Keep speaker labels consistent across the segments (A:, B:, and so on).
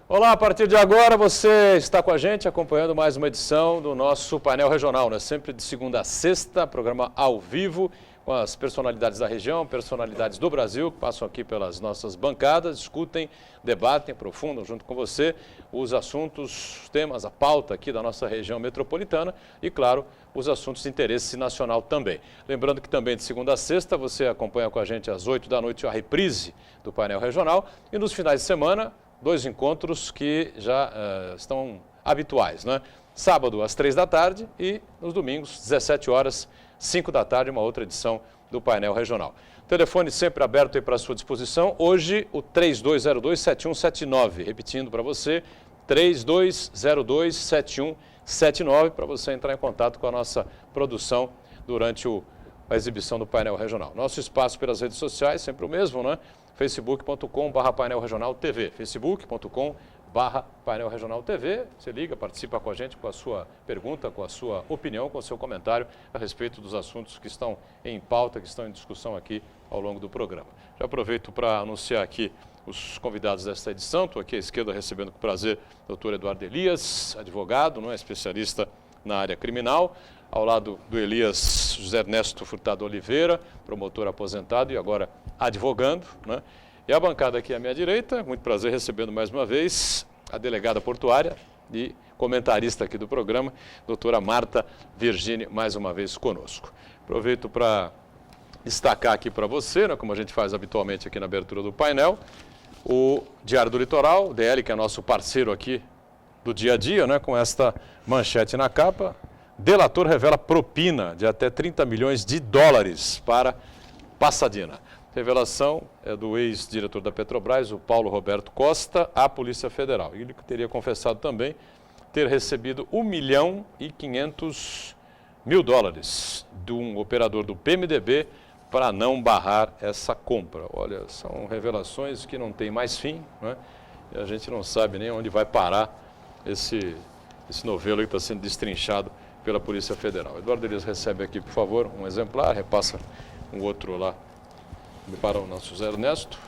A: Olá, a partir de agora você está com a gente acompanhando mais uma edição do nosso painel regional, né? Sempre de segunda a sexta, programa ao vivo, com as personalidades da região, personalidades do Brasil, que passam aqui pelas nossas bancadas, discutem, debatem, aprofundam junto com você os assuntos, os temas, a pauta aqui da nossa região metropolitana e, claro, os assuntos de interesse nacional também. Lembrando que também de segunda a sexta você acompanha com a gente às 8 da noite a reprise do painel regional e nos finais de semana, dois encontros que já estão habituais, né? Sábado às 3 da tarde e nos domingos, 17 horas, 5 da tarde, uma outra edição do painel regional. Telefone sempre aberto aí para a sua disposição. Hoje, o 3202-7179. Repetindo para você, 3202-7179, para você entrar em contato com a nossa produção durante a exibição do painel regional. Nosso espaço pelas redes sociais, sempre o mesmo, né? facebook.com/painel regional TV, facebook.com/painel regional TV. Você liga, participa com a gente com a sua pergunta, com a sua opinião, com o seu comentário a respeito dos assuntos que estão em pauta, que estão em discussão aqui ao longo do programa. Já aproveito para anunciar aqui os convidados desta edição. Estou aqui à esquerda recebendo com prazer o doutor Eduardo Elias, advogado, não é, especialista na área criminal. Ao lado do Elias, José Ernesto Furtado Oliveira, promotor aposentado e agora advogando, né? E a bancada aqui à minha direita, muito prazer recebendo mais uma vez a delegada portuária e comentarista aqui do programa, doutora Marta Virgini, mais uma vez conosco. Aproveito para destacar aqui para você, né, como a gente faz habitualmente aqui na abertura do painel, o Diário do Litoral, o DL, que é nosso parceiro aqui do dia a dia, né, com esta manchete na capa. Delator revela propina de até 30 milhões de dólares para Passadina. Revelação é do ex-diretor da Petrobras, o Paulo Roberto Costa, à Polícia Federal. Ele teria confessado também ter recebido 1.500.000 dólares de um operador do PMDB para não barrar essa compra. Olha, são revelações que não têm mais fim, né? E a gente não sabe nem onde vai parar esse novelo que está sendo destrinchado pela Polícia Federal. Eduardo Elias recebe aqui, por favor, um exemplar, repassa um outro lá para o nosso José Ernesto.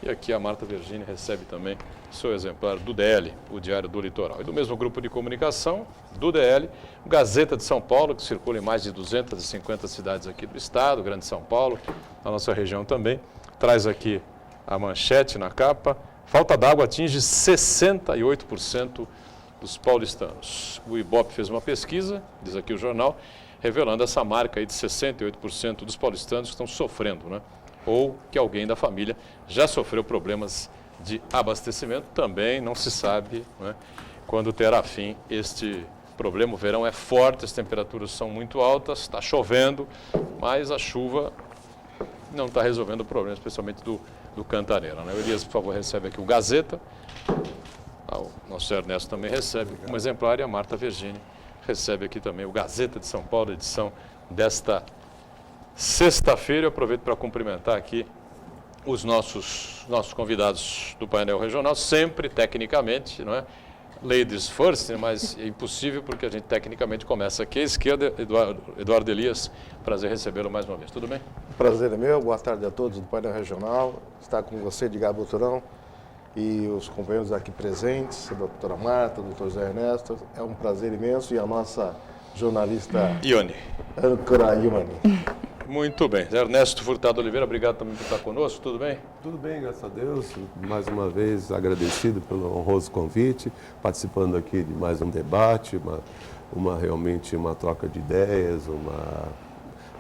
A: E aqui a Marta Virgini recebe também o seu exemplar do DL, o Diário do Litoral. E do mesmo grupo de comunicação, do DL, o Gazeta de São Paulo, que circula em mais de 250 cidades aqui do estado, Grande São Paulo, a nossa região também. Traz aqui a manchete na capa. Falta d'água atinge 68% dos paulistanos. O Ibope fez uma pesquisa, diz aqui o jornal, revelando essa marca aí de 68% dos paulistanos que estão sofrendo, né? Ou que alguém da família já sofreu problemas de abastecimento. Também não se sabe, né, quando terá fim este problema. O verão é forte, as temperaturas são muito altas, está chovendo, mas a chuva não está resolvendo o problema, especialmente do Cantareira, né? O Elias, por favor, recebe aqui o Gazeta. O nosso Ernesto também recebe um exemplar e a Marta Virgini recebe aqui também o Gazeta de São Paulo, edição desta sexta-feira. Eu aproveito para cumprimentar aqui os nossos convidados do painel regional, sempre tecnicamente, não é? Ladies first, mas é impossível porque a gente tecnicamente começa aqui à esquerda. Eduardo Elias, prazer recebê-lo mais uma vez. Tudo bem?
B: Prazer é meu, boa tarde a todos do painel regional. Estar com você, Edgar Boturão, e os companheiros aqui presentes, a doutora Marta, o doutor Zé Ernesto. É um prazer imenso. E a nossa jornalista
A: Ione.
B: âncora Ione.
A: Muito bem. Ernesto Furtado Oliveira, obrigado também por estar conosco. Tudo bem?
C: Tudo bem, graças a Deus. Mais uma vez agradecido pelo honroso convite, participando aqui de mais um debate, realmente uma troca de ideias,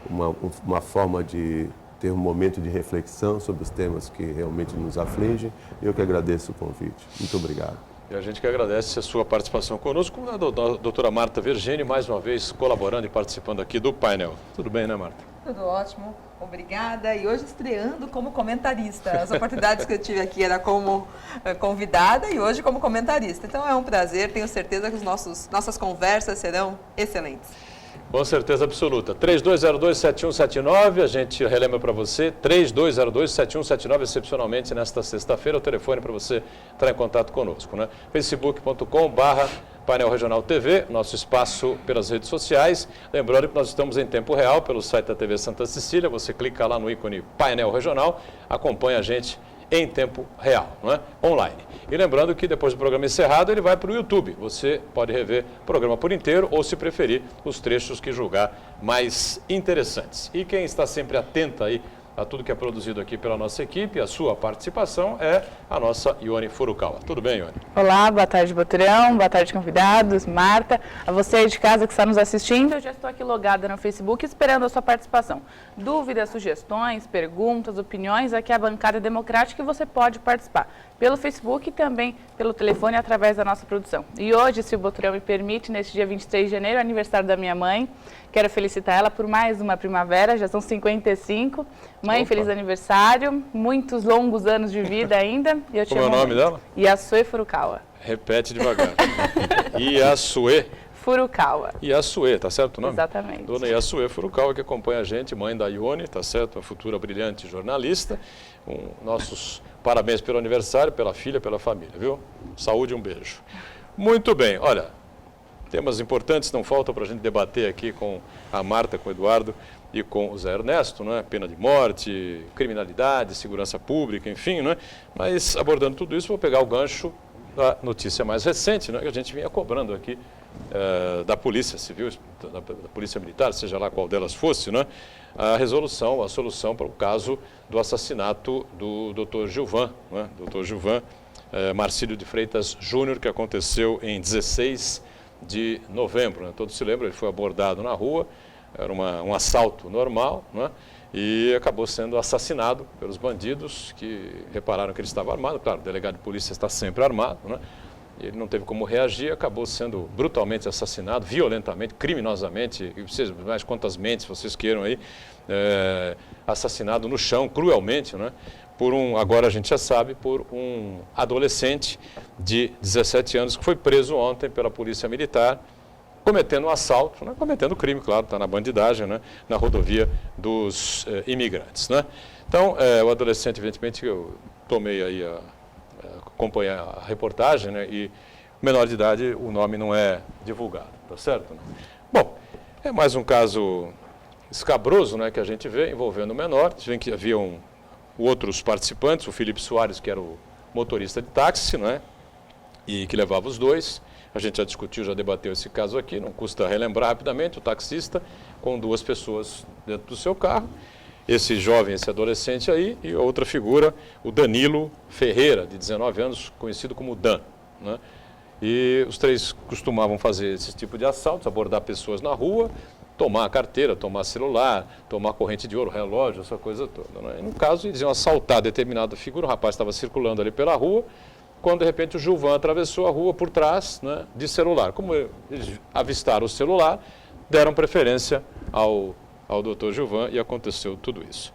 C: uma forma de ter um momento de reflexão sobre os temas que realmente nos afligem. Eu que agradeço o convite. Muito obrigado.
A: E a gente que agradece a sua participação conosco, a doutora Marta Virgini, mais uma vez colaborando e participando aqui do painel. Tudo bem, né, Marta?
D: Tudo ótimo, obrigada. E hoje estreando como comentarista. As oportunidades que eu tive aqui era como convidada e hoje como comentarista. Então é um prazer, tenho certeza que nossas conversas serão excelentes.
A: Com certeza absoluta. 3202-7179, a gente relembra para você, 3202-7179, excepcionalmente nesta sexta-feira, o telefone para você entrar em contato conosco, né? facebook.com/painel regional TV, nosso espaço pelas redes sociais. Lembrando que nós estamos em tempo real pelo site da TV Santa Cecília, você clica lá no ícone Painel Regional, acompanha a gente em tempo real, não é? Online. E lembrando que depois do programa encerrado, ele vai para o YouTube. Você pode rever o programa por inteiro ou, se preferir, os trechos que julgar mais interessantes. E quem está sempre atenta aí a tudo que é produzido aqui pela nossa equipe, a sua participação é a nossa Ione Furukawa. Tudo bem, Ione?
E: Olá, boa tarde, Boturão, boa tarde, convidados, Marta. A você aí de casa que está nos assistindo, eu já estou aqui logada no Facebook esperando a sua participação. Dúvidas, sugestões, perguntas, opiniões, aqui é a bancada democrática e você pode participar pelo Facebook e também pelo telefone através da nossa produção. E hoje, se o Boturão me permite, neste dia 23 de janeiro, aniversário da minha mãe, quero felicitar ela por mais uma primavera, já são 55. Mãe, feliz aniversário, muitos longos anos de vida ainda. E eu te
A: Como é o nome dela?
E: Yasue Furukawa.
A: Repete devagar. Yasue
E: Furukawa.
A: Yasue, tá certo o nome?
E: Exatamente.
A: Dona Yasue Furukawa, que acompanha a gente, mãe da Ione, tá certo? Uma futura brilhante jornalista. Nossos parabéns pelo aniversário, pela filha, pela família, viu? Saúde e um beijo. Muito bem, olha, temas importantes não faltam para a gente debater aqui com a Marta, com o Eduardo e com o Zé Ernesto, não é? Pena de morte, criminalidade, segurança pública, enfim, não é? Mas abordando tudo isso, vou pegar o gancho da notícia mais recente, né, que a gente vinha cobrando aqui da Polícia Civil, da Polícia Militar, seja lá qual delas fosse, né, a solução para o caso do assassinato do Dr. Gilvan, né, Dr. Gilvan Marcílio de Freitas Júnior, que aconteceu em 16 de novembro. Né? Todos se lembram, ele foi abordado na rua, era um assalto normal, né? E acabou sendo assassinado pelos bandidos que repararam que ele estava armado. Claro, o delegado de polícia está sempre armado, né? Ele não teve como reagir, acabou sendo brutalmente assassinado, violentamente, criminosamente, seja mais quantas mentes vocês queiram aí, assassinado no chão, cruelmente, né? Agora a gente já sabe, por um adolescente de 17 anos que foi preso ontem pela Polícia Militar, cometendo um assalto, né? Cometendo crime, claro, está na bandidagem, né? Na rodovia dos imigrantes, né? Então, o adolescente, evidentemente, eu tomei aí acompanhar a reportagem, né? E menor de idade, o nome não é divulgado, tá certo? Né? Bom, é mais um caso escabroso, né, que a gente vê envolvendo o menor. Vê que haviam outros participantes, o Felipe Soares, que era o motorista de táxi, né? E que levava os dois. A gente já discutiu, já debateu esse caso aqui, não custa relembrar rapidamente, o taxista com duas pessoas dentro do seu carro, esse jovem, esse adolescente aí, e outra figura, o Danilo Ferreira, de 19 anos, conhecido como Dan, né? E os três costumavam fazer esse tipo de assaltos, abordar pessoas na rua, tomar a carteira, tomar celular, tomar corrente de ouro, relógio, essa coisa toda, né? E no caso, eles iam assaltar determinada figura, o rapaz estava circulando ali pela rua, quando de repente o Gilvan atravessou a rua por trás, né, de celular. Como eles avistaram o celular, deram preferência ao Dr. Gilvan e aconteceu tudo isso.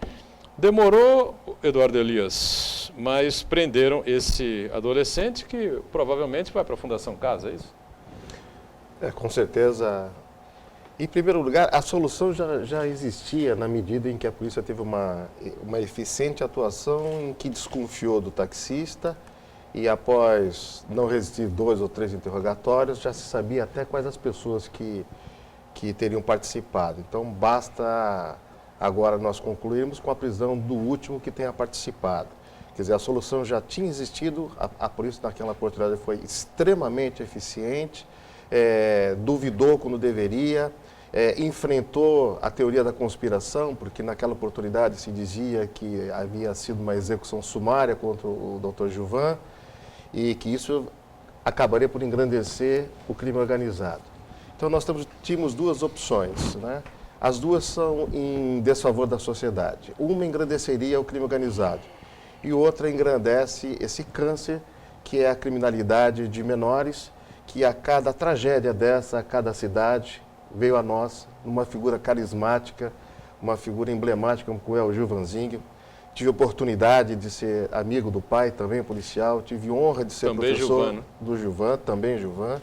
A: Demorou, Eduardo Elias, mas prenderam esse adolescente que provavelmente vai para a Fundação Casa, é isso?
B: Com certeza. Em primeiro lugar, a solução já existia na medida em que a polícia teve uma eficiente atuação em que desconfiou do taxista. E após não resistir 2 ou 3 interrogatórios, já se sabia até quais as pessoas que teriam participado. Então, basta agora nós concluirmos com a prisão do último que tenha participado. Quer dizer, a solução já tinha existido, a polícia naquela oportunidade foi extremamente eficiente, duvidou quando deveria, enfrentou a teoria da conspiração, porque naquela oportunidade se dizia que havia sido uma execução sumária contra o Dr. Gilvan, e que isso acabaria por engrandecer o crime organizado. Então, nós tínhamos duas opções, né? As duas são em desfavor da sociedade. Uma engrandeceria o crime organizado e outra engrandece esse câncer, que é a criminalidade de menores, que a cada tragédia dessa, a cada cidade, veio a nós uma figura carismática, uma figura emblemática como é o Gilvanzinho. Tive oportunidade de ser amigo do pai, também policial. Tive honra de ser
A: também
B: professor
A: Gilvan, né?
B: do Gilvan, também Gilvan.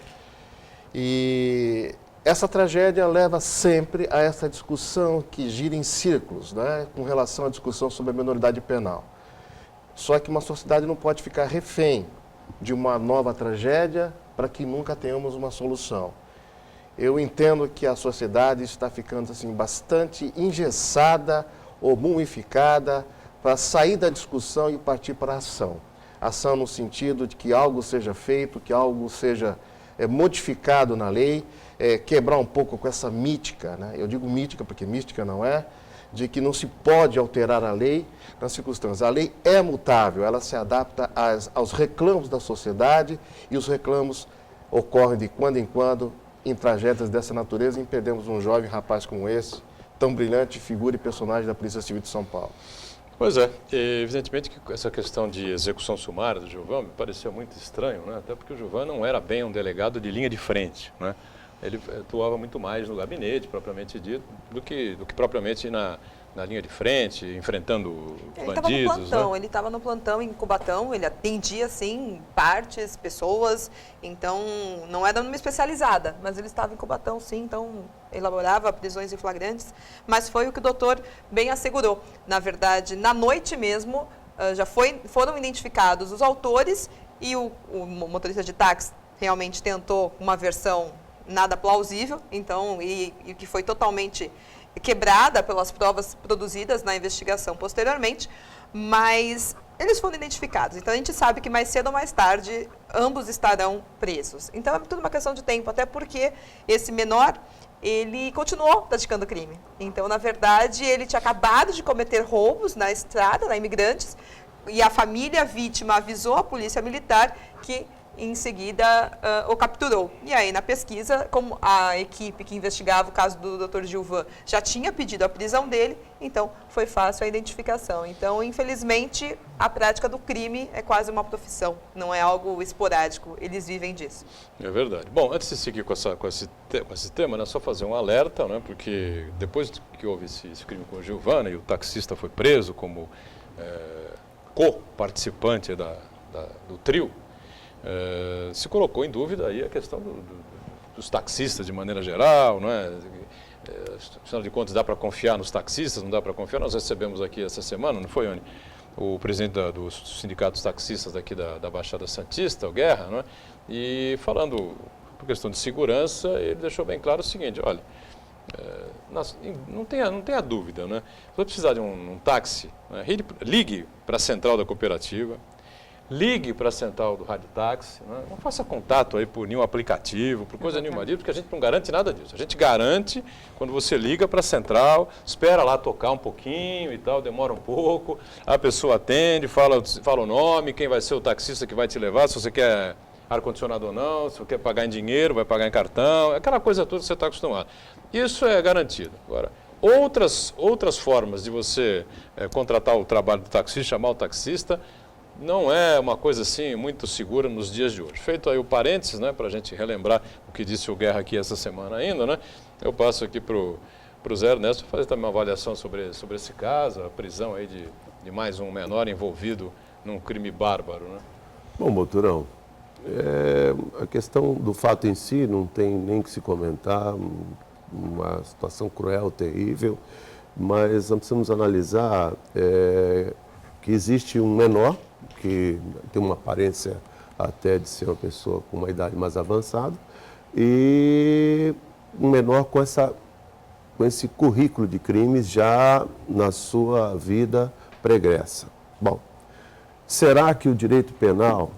B: E essa tragédia leva sempre a essa discussão que gira em círculos, né, com relação à discussão sobre a minoridade penal. Só que uma sociedade não pode ficar refém de uma nova tragédia para que nunca tenhamos uma solução. Eu entendo que a sociedade está ficando assim, bastante engessada ou mumificada para sair da discussão e partir para a ação. Ação no sentido de que algo seja feito, que algo seja modificado na lei, quebrar um pouco com essa mítica, né? Eu digo mítica porque mística não é, de que não se pode alterar a lei nas circunstâncias. A lei é mutável, ela se adapta aos reclamos da sociedade e os reclamos ocorrem de quando em quando em tragédias dessa natureza e perdemos um jovem rapaz como esse, tão brilhante figura e personagem da Polícia Civil de São Paulo.
A: Pois é, evidentemente que essa questão de execução sumária do Gilvan me pareceu muito estranho, né? Até porque o Gilvan não era bem um delegado de linha de frente, né? Ele atuava muito mais no gabinete, propriamente dito, do que propriamente na linha de frente, enfrentando bandidos.
D: Ele estava no plantão em Cubatão, ele atendia, sim, partes, pessoas, então não era numa especializada, mas ele estava em Cubatão, sim, então elaborava prisões em flagrantes, mas foi o que o doutor bem assegurou. Na verdade, na noite mesmo, já foram identificados os autores e o motorista de táxi realmente tentou uma versão nada plausível, então, e que foi totalmente quebrada pelas provas produzidas na investigação posteriormente, mas eles foram identificados. Então, a gente sabe que mais cedo ou mais tarde, ambos estarão presos. Então, é tudo uma questão de tempo, até porque esse menor, ele continuou praticando crime. Então, na verdade, ele tinha acabado de cometer roubos na estrada, na Imigrantes, e a família vítima avisou a polícia militar que em seguida o capturou. E aí, na pesquisa, como a equipe que investigava o caso do Dr. Gilvan já tinha pedido a prisão dele, então foi fácil a identificação. Então, infelizmente, a prática do crime é quase uma profissão, não é algo esporádico, eles vivem disso.
A: É verdade. Bom, antes de seguir com esse tema, né, só fazer um alerta, né, porque depois que houve esse crime com o Gilvan, e o taxista foi preso como co-participante do trio, se colocou em dúvida aí a questão dos taxistas de maneira geral, não é? Afinal de contas, dá para confiar nos taxistas, não dá para confiar? Nós recebemos aqui essa semana, não foi, Oni? O presidente do Sindicato dos Taxistas daqui da Baixada Santista, o Guerra, não é? E falando por questão de segurança, ele deixou bem claro o seguinte, olha, não tenha dúvida, né? Se você precisar de um táxi, né? Ligue para a central da cooperativa, ligue para a central do rádio táxi, né? Não faça contato aí por nenhum aplicativo, por coisa nenhuma disso, porque a gente não garante nada disso. A gente garante quando você liga para a central, espera lá tocar um pouquinho e tal, demora um pouco, a pessoa atende, fala o nome, quem vai ser o taxista que vai te levar, se você quer ar-condicionado ou não, se você quer pagar em dinheiro, vai pagar em cartão, aquela coisa toda que você está acostumado. Isso é garantido. Agora, outras formas de você contratar o trabalho do taxista, chamar o taxista, não é uma coisa assim muito segura nos dias de hoje. Feito aí o parênteses, né, para a gente relembrar o que disse o Guerra aqui essa semana ainda, né, eu passo aqui para o Zé Ernesto fazer também uma avaliação sobre esse caso, a prisão aí de mais um menor envolvido num crime bárbaro, né?
C: Bom, Boturão, a questão do fato em si não tem nem que se comentar, uma situação cruel, terrível, mas nós precisamos analisar que existe um menor que tem uma aparência até de ser uma pessoa com uma idade mais avançada e um menor com esse currículo de crimes já na sua vida pregressa. Bom, será que o direito penal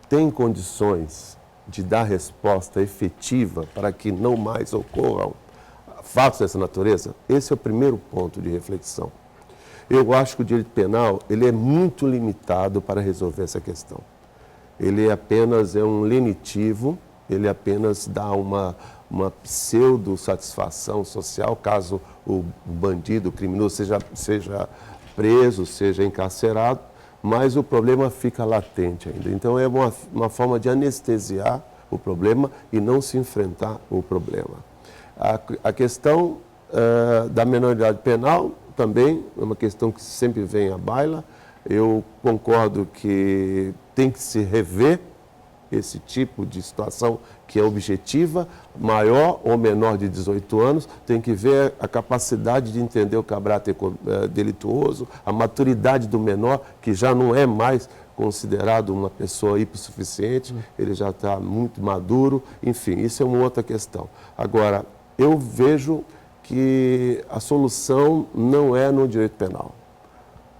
C: tem condições de dar resposta efetiva para que não mais ocorram fatos dessa natureza? Esse é o primeiro ponto de reflexão. Eu acho que o direito penal ele é muito limitado para resolver essa questão. Ele apenas é um lenitivo, ele apenas dá uma pseudo-satisfação social, caso o bandido, o criminoso seja preso, seja encarcerado, mas o problema fica latente ainda. Então é uma forma de anestesiar o problema e não se enfrentar o problema. A questão da minoridade penal também é uma questão que sempre vem à baila. Eu concordo que tem que se rever esse tipo de situação que é objetiva, maior ou menor de 18 anos, tem que ver a capacidade de entender o caráter delituoso, a maturidade do menor, que já não é mais considerado uma pessoa hipossuficiente, ele já está muito maduro, enfim, isso é uma outra questão. Agora, eu vejo que a solução não é no direito penal.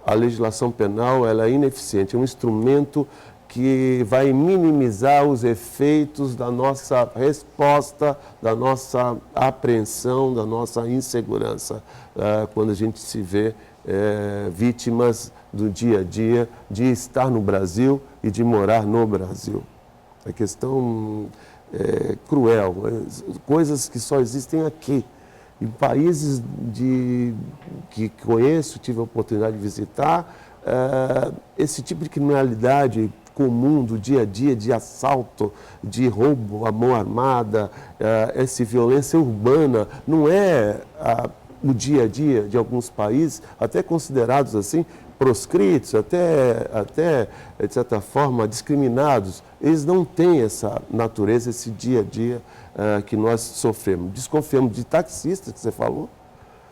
C: a legislação penal ela é ineficiente, é um instrumento que vai minimizar os efeitos da nossa resposta, da nossa apreensão, da nossa insegurança, quando a gente se vê vítimas do dia a dia de estar no Brasil e de morar no Brasil. A questão é cruel, coisas que só existem aqui. Em países que conheço, tive a oportunidade de visitar, esse tipo de criminalidade comum do dia a dia, de assalto, de roubo à mão armada, essa violência urbana, não é o dia a dia de alguns países, até considerados assim, proscritos, até de certa forma, discriminados. Eles não têm essa natureza, esse dia a dia que nós sofremos. Desconfiamos de taxistas, que você falou,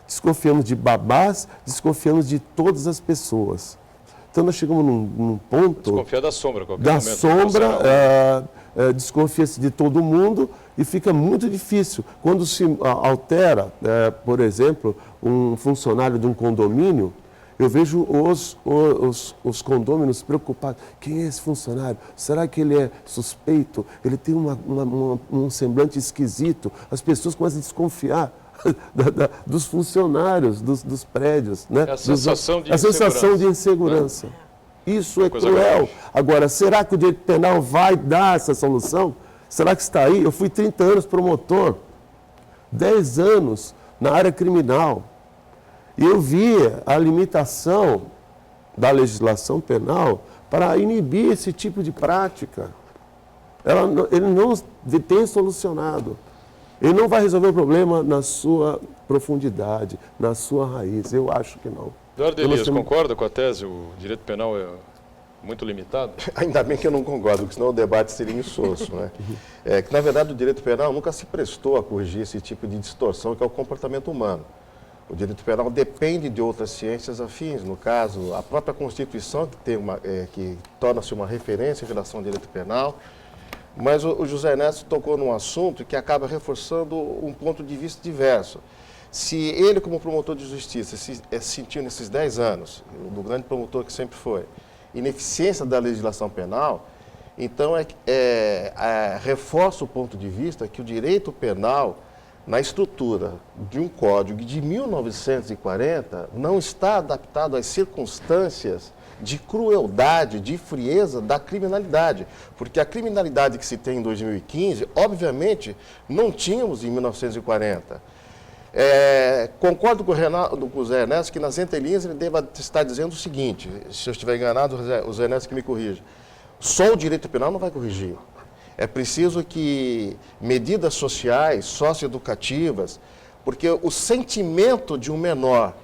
C: desconfiamos de babás, desconfiamos de todas as pessoas. Então, nós chegamos num ponto...
A: Desconfiar da sombra, qualquer
C: da
A: momento.
C: sombra, desconfia-se de todo mundo e fica muito difícil. Quando se altera, por exemplo, um funcionário de um condomínio, eu vejo os condôminos preocupados. Quem é esse funcionário? Será que ele é suspeito? Ele tem um semblante esquisito. As pessoas começam a desconfiar dos funcionários, dos prédios. Né?
A: É a sensação de
C: a sensação de insegurança. Isso é cruel.
A: Grave.
C: Agora, será que o direito penal vai dar essa solução? Será que está aí? Eu fui 30 anos promotor, 10 anos na área criminal. E eu via a limitação da legislação penal para inibir esse tipo de prática. Ele não tem solucionado. Ele não vai resolver o problema na sua profundidade, na sua raiz. Eu acho que não.
A: Eduardo Elias, concorda com a tese? O direito penal é muito limitado?
B: Ainda bem que eu não concordo, porque senão o debate seria insosso, né? Que, na verdade, o direito penal nunca se prestou a corrigir esse tipo de distorção que é o comportamento humano. O direito penal depende de outras ciências afins, no caso, a própria Constituição, que torna-se uma referência em relação ao direito penal. Mas o José Ernesto tocou num assunto que acaba reforçando um ponto de vista diverso. Se ele, como promotor de justiça, sentiu nesses 10 anos, do grande promotor que sempre foi, ineficiência da legislação penal, então reforça o ponto de vista que o direito penal, na estrutura de um código de 1940, não está adaptado às circunstâncias de crueldade, de frieza da criminalidade. Porque a criminalidade que se tem em 2015, obviamente, não tínhamos em 1940. Concordo com o Zé Ernesto que nas entrelinhas ele deva estar dizendo o seguinte, se eu estiver enganado, o Zé Ernesto que me corrija. Só o direito penal não vai corrigir. É preciso que medidas sociais, socioeducativas, porque o sentimento de um menor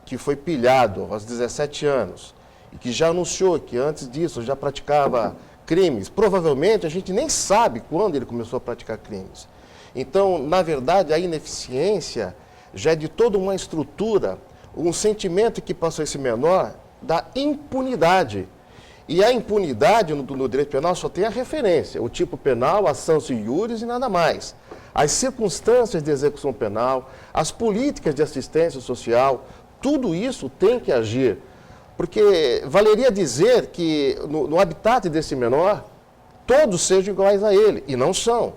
B: que foi pilhado aos 17 anos e que já anunciou que antes disso já praticava crimes, provavelmente a gente nem sabe quando ele começou a praticar crimes. Então, na verdade, a ineficiência já é de toda uma estrutura, um sentimento que passou esse menor da impunidade. E a impunidade no direito penal só tem a referência, o tipo penal, a sanção iuris e nada mais. As circunstâncias de execução penal, as políticas de assistência social, tudo isso tem que agir. Porque valeria dizer que no habitat desse menor, todos sejam iguais a ele, e não são.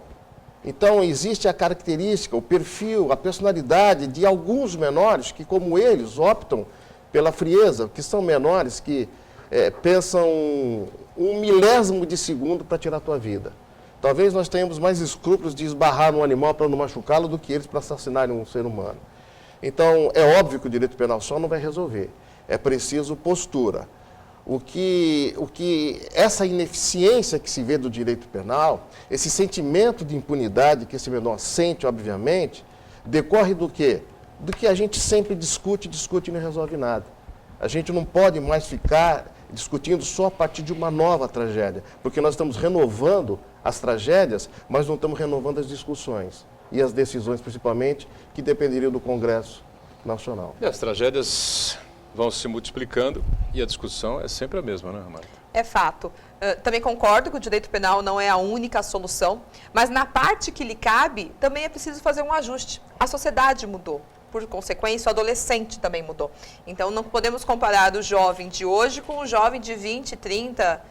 B: Então, existe a característica, o perfil, a personalidade de alguns menores que, como eles, optam pela frieza, que são menores que pensam um milésimo de segundo para tirar a tua vida. Talvez nós tenhamos mais escrúpulos de esbarrar num animal para não machucá-lo do que eles para assassinarem um ser humano. Então, é óbvio que o direito penal só não vai resolver. É preciso postura. O que essa ineficiência que se vê do direito penal, esse sentimento de impunidade que esse menor sente, obviamente, decorre do quê? Do que a gente sempre discute e não resolve nada. A gente não pode mais ficar discutindo só a partir de uma nova tragédia, porque nós estamos renovando as tragédias, mas não estamos renovando as discussões e as decisões, principalmente, que dependeriam do Congresso Nacional.
A: E as tragédias vão se multiplicando e a discussão é sempre a mesma, né, Marta?
D: É fato. Também concordo que o direito penal não é a única solução, mas na parte que lhe cabe, também é preciso fazer um ajuste. A sociedade mudou. por consequência, o adolescente também mudou. Então, não podemos comparar o jovem de hoje com o jovem de 20, 30,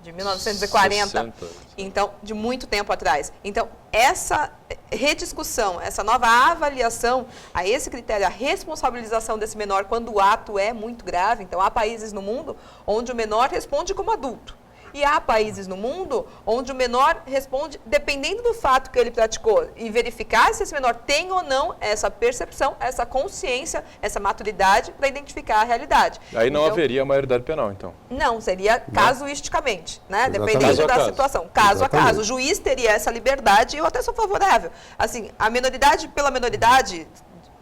D: de 1940.
A: 60.
D: Então, de muito tempo atrás. Então, essa rediscussão, essa nova avaliação a esse critério, a responsabilização desse menor quando o ato é muito grave. Então, há países no mundo onde o menor responde como adulto. E há países no mundo onde o menor responde dependendo do fato que ele praticou e verificar se esse menor tem ou não essa percepção, essa consciência, essa maturidade para identificar a realidade.
A: Aí não
D: Então,
A: haveria maioridade penal, então.
D: não, seria casuisticamente, né?
C: Exatamente.
D: Dependendo
A: Caso a
D: da
A: caso.
D: situação. Caso a
C: Exatamente.
D: caso. O juiz teria essa liberdade e eu até sou favorável. Assim, a minoridade pela minoridade,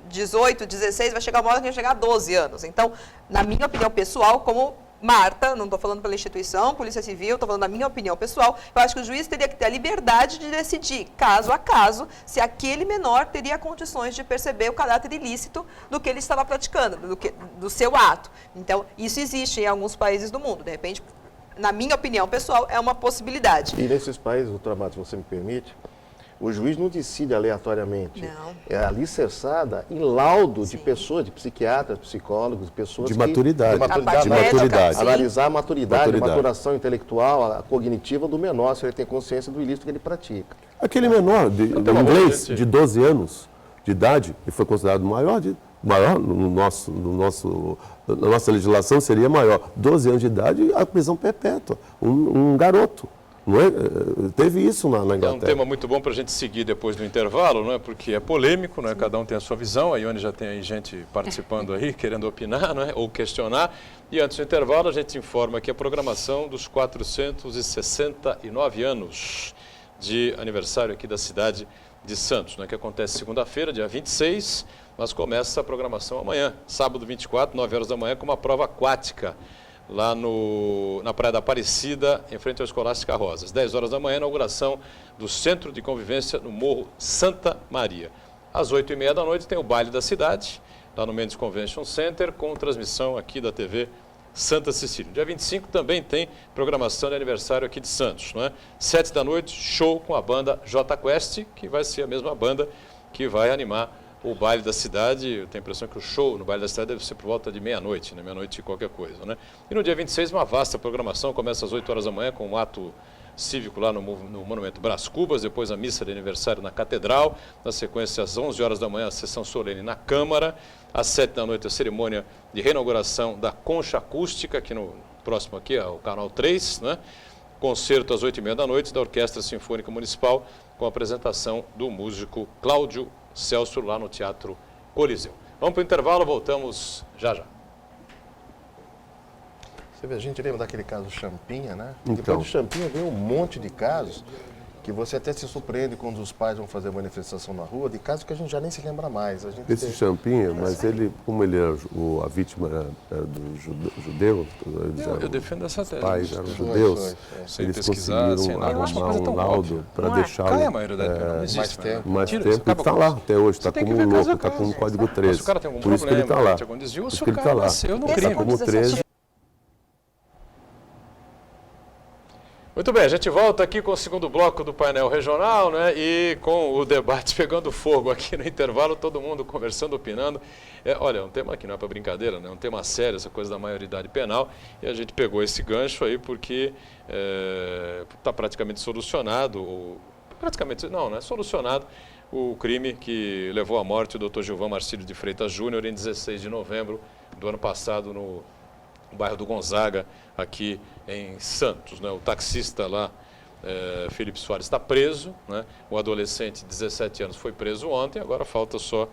D: 18, 16, vai chegar uma hora que vai chegar a 12 anos. Então, na minha opinião pessoal, como Marta, não estou falando pela instituição, Polícia Civil, estou falando da minha opinião pessoal, eu acho que o juiz teria que ter a liberdade de decidir, caso a caso, se aquele menor teria condições de perceber o caráter ilícito do que ele estava praticando, do seu ato. Então, isso existe em alguns países do mundo. De repente, na minha opinião pessoal, é uma possibilidade.
B: E nesses países, doutora Marta, se você me permite, o juiz não decide aleatoriamente.
D: Não.
B: É alicerçada em laudo de pessoas, de psiquiatras, psicólogos, pessoas
C: De
B: que...
C: maturidade.
B: De maturidade.
C: De maturidade.
D: Sim.
B: Analisar a maturidade, a
C: Maturidade.
B: maturação intelectual, a cognitiva do menor, se ele tem consciência do ilícito que ele pratica.
C: Aquele menor,
A: tem uma
C: inglês,
A: boa,
C: de 12 anos de idade, ele foi considerado maior na nossa legislação seria maior. 12 anos de idade, a prisão perpétua. Um garoto. Não é? Teve isso na
A: É um
C: Inglaterra.
A: tema muito bom para a gente seguir depois do intervalo, não é? Porque é polêmico, não é? Cada um tem a sua visão. A Ione já tem aí gente participando aí, querendo opinar, não é? Ou questionar. E antes do intervalo, a gente informa aqui a programação dos 469 anos de aniversário aqui da cidade de Santos, né? Que acontece segunda-feira, dia 26, mas começa a programação amanhã, sábado 24, 9 horas da manhã, com uma prova aquática lá na Praia da Aparecida, em frente ao Escolástica Rosas. 10 horas da manhã, inauguração do Centro de Convivência no Morro Santa Maria. Às 8h30 da noite tem o baile da cidade, lá no Mendes Convention Center, com transmissão aqui da TV Santa Cecília. Dia 25 também tem programação de aniversário aqui de Santos, não é? 7 da noite, show com a banda J Quest, que vai ser a mesma banda que vai animar o baile da cidade. Eu tenho a impressão que o show no baile da cidade deve ser por volta de meia-noite, né? Meia-noite e qualquer coisa, né? E no dia 26, uma vasta programação, começa às 8 horas da manhã com um ato cívico lá no Monumento Brás Cubas, depois a missa de aniversário na Catedral, na sequência às 11 horas da manhã a sessão solene na Câmara, às 7 da noite a cerimônia de reinauguração da Concha Acústica, aqui no próximo aqui, o Canal 3, né? Concerto às 8h30 da noite da Orquestra Sinfônica Municipal, com a apresentação do músico Cláudio Celso lá no Teatro Coliseu. Vamos para o intervalo, voltamos já já.
B: Você vê, a gente lembra daquele caso Champinha, né?
C: Então.
B: Depois do Champinha veio um monte de casos que você até se surpreende quando os pais vão fazer manifestação na rua, de casos que a gente já nem se lembra mais. A gente
C: Esse Champinha, mas ele, como ele era a vítima era do judeu,
A: Eu defendo essa tese.
C: os pais eram
B: Foi,
C: judeus,
A: Sem
C: eles
A: pesquisar, sem
C: conseguiram
A: nada. Eu acho uma
C: arrumar
A: coisa
C: um
A: tão
C: laudo
A: óbvia.
C: para
A: Não é?
C: deixá-lo
A: Cai a maioridade penal, não existe.
B: mais
A: né?
B: tempo.
C: mais
A: Tira,
C: tempo,
A: isso
C: e
A: acaba
C: está
A: com
C: lá
A: isso.
C: até hoje, está
A: Você tem
C: como
A: que
C: um
A: ver caso
C: louco,
A: a
C: está com o
A: caso.
C: código
A: Mas
C: 13.
A: se o cara tem algum
C: Por isso que ele
A: problema,
C: está lá.
A: tem algum desvio,
C: Por
A: se
C: isso
A: o
C: que ele
A: cara
C: está lá.
A: nasceu no
D: Esse
A: crime.
D: é
C: Como 13.
A: Muito bem, a gente volta aqui com o segundo bloco do painel regional, né? E com o debate pegando fogo aqui no intervalo, todo mundo conversando, opinando. Olha, é um tema que não é para brincadeira, né? É um tema sério, essa coisa da maioridade penal. E a gente pegou esse gancho aí porque está praticamente solucionado, solucionado o crime que levou à morte o Dr. Gilvan Marcílio de Freitas Júnior em 16 de novembro do ano passado no bairro do Gonzaga, aqui em Santos, né? O taxista lá, Felipe Soares, está preso, né? O adolescente de 17 anos foi preso ontem, agora falta só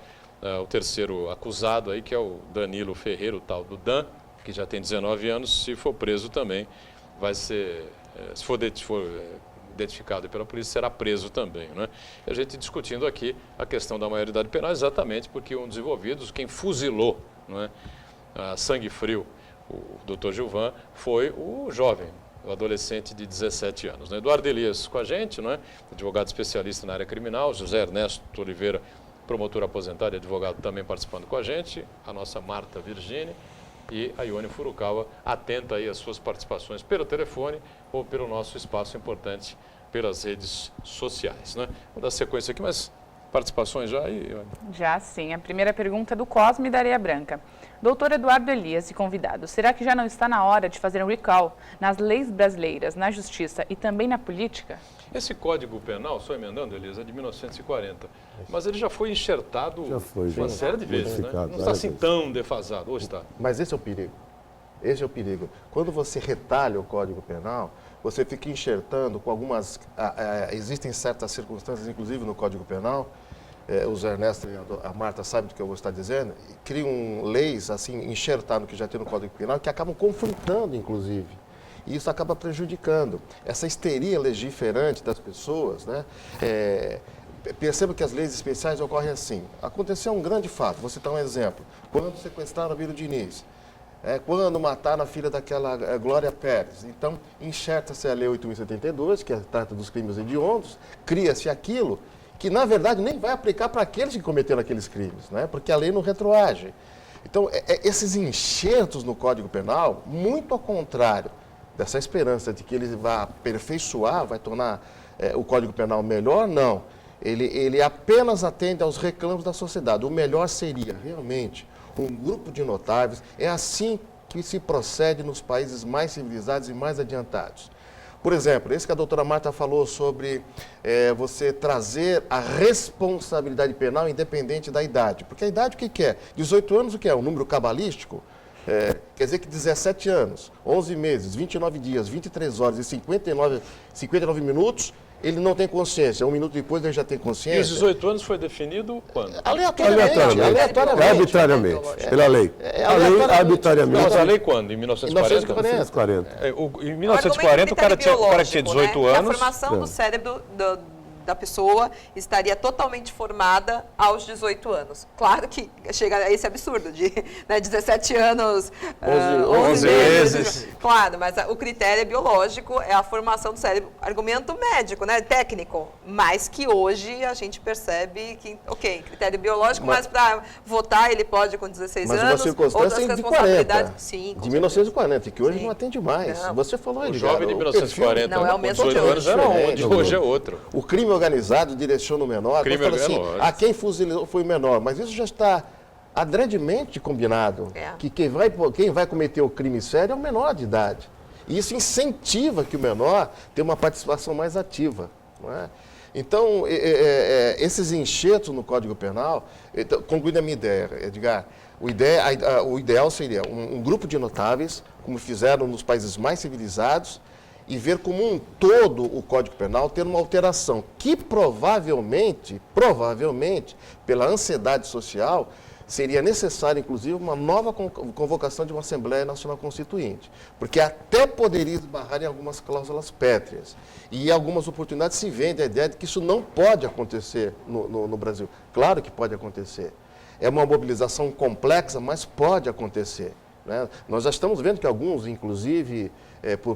A: o terceiro acusado aí, que é o Danilo Ferreira, o tal do Dan, que já tem 19 anos. Se for preso também, vai ser, se for identificado pela polícia, será preso também, né? E a gente discutindo aqui a questão da maioridade penal, exatamente porque um dos envolvidos, quem fuzilou, não é, a sangue frio, o Dr. Gilvan, foi o jovem, o adolescente de 17 anos. Né? Eduardo Elias com a gente, não é? Advogado especialista na área criminal, José Ernesto Oliveira, promotor aposentado e advogado, também participando com a gente, a nossa Marta Virgínia e a Ione Furukawa, atenta aí às suas participações pelo telefone ou pelo nosso espaço importante pelas redes sociais. Né? Vou dar sequência aqui, mas participações já aí?
E: Já sim. A primeira pergunta é do Cosme da Areia Branca. Doutor Eduardo Elias e convidado, será que já não está na hora de fazer um recall nas leis brasileiras, na justiça e também na política?
A: Esse Código Penal, só emendando, Elias, é de 1940, mas ele já foi enxertado uma série de vezes, né? Não está assim tão defasado, ou está?
B: Mas esse é o perigo. Esse é o perigo. Quando você retalha o Código Penal, você fica enxertando com algumas... existem certas circunstâncias, inclusive no Código Penal, o Zé Ernesto e a Marta sabem do que eu vou estar dizendo, criam leis, assim, enxertadas no que já tem no Código Penal, que acabam conflitando, inclusive. E isso acaba prejudicando. Essa histeria legiferante das pessoas, né? Perceba que as leis especiais ocorrem assim. Aconteceu um grande fato, vou citar um exemplo. Quando sequestraram a Biro Diniz, quando mataram a filha daquela Glória Pérez. Então, enxerta-se a Lei 8.072, que trata dos crimes hediondos, cria-se aquilo que, na verdade, nem vai aplicar para aqueles que cometeram aqueles crimes, né? Porque a lei não retroage. Então, esses enxertos no Código Penal, muito ao contrário dessa esperança de que ele vai aperfeiçoar, vai tornar o Código Penal melhor, não. Ele apenas atende aos reclamos da sociedade. O melhor seria, realmente, um grupo de notáveis. É assim que se procede nos países mais civilizados e mais adiantados. Por exemplo, esse que a doutora Marta falou sobre você trazer a responsabilidade penal independente da idade. Porque a idade o que é? 18 anos o que é? Um número cabalístico? Quer dizer que 17 anos, 11 meses, 29 dias, 23 horas e 59 minutos, ele não tem consciência. Um minuto depois ele já tem consciência.
A: E os 18 anos foi definido quando?
C: Arbitrariamente, pela lei. A lei arbitrariamente.
A: Mas a lei quando? Em 1940? Em 1940 o cara tinha 18 anos.
D: A formação do cérebro da pessoa estaria totalmente formada aos 18 anos. Claro que chega a esse absurdo de 17 anos, 11 meses. Claro, mas o critério biológico é a formação do cérebro. Argumento médico, né, técnico, mas que hoje a gente percebe que, critério biológico, mas para votar ele pode com 16 anos.
B: Mas uma circunstância de 40,
D: sim,
B: de 1940, que hoje não atende mais. Não. Você falou aí,
A: o jovem de 1940,
D: não é o mesmo
A: 18 anos era onde, hoje é outro.
B: O crime organizado direciona o menor, fala assim, a quem fuzilou foi o menor, mas isso já está adredemente combinado, que quem vai cometer o crime sério é o menor de idade. E isso incentiva que o menor tenha uma participação mais ativa. Não é? Então, esses enxertos no Código Penal, concluindo a minha ideia, Edgar, o ideal seria um grupo de notáveis, como fizeram nos países mais civilizados, e ver como um todo o Código Penal ter uma alteração que provavelmente, pela ansiedade social, seria necessária, inclusive, uma nova convocação de uma Assembleia Nacional Constituinte, porque até poderia esbarrar em algumas cláusulas pétreas. E em algumas oportunidades se vende a ideia de que isso não pode acontecer no Brasil. Claro que pode acontecer. É uma mobilização complexa, mas pode acontecer. Né? Nós já estamos vendo que alguns, inclusive,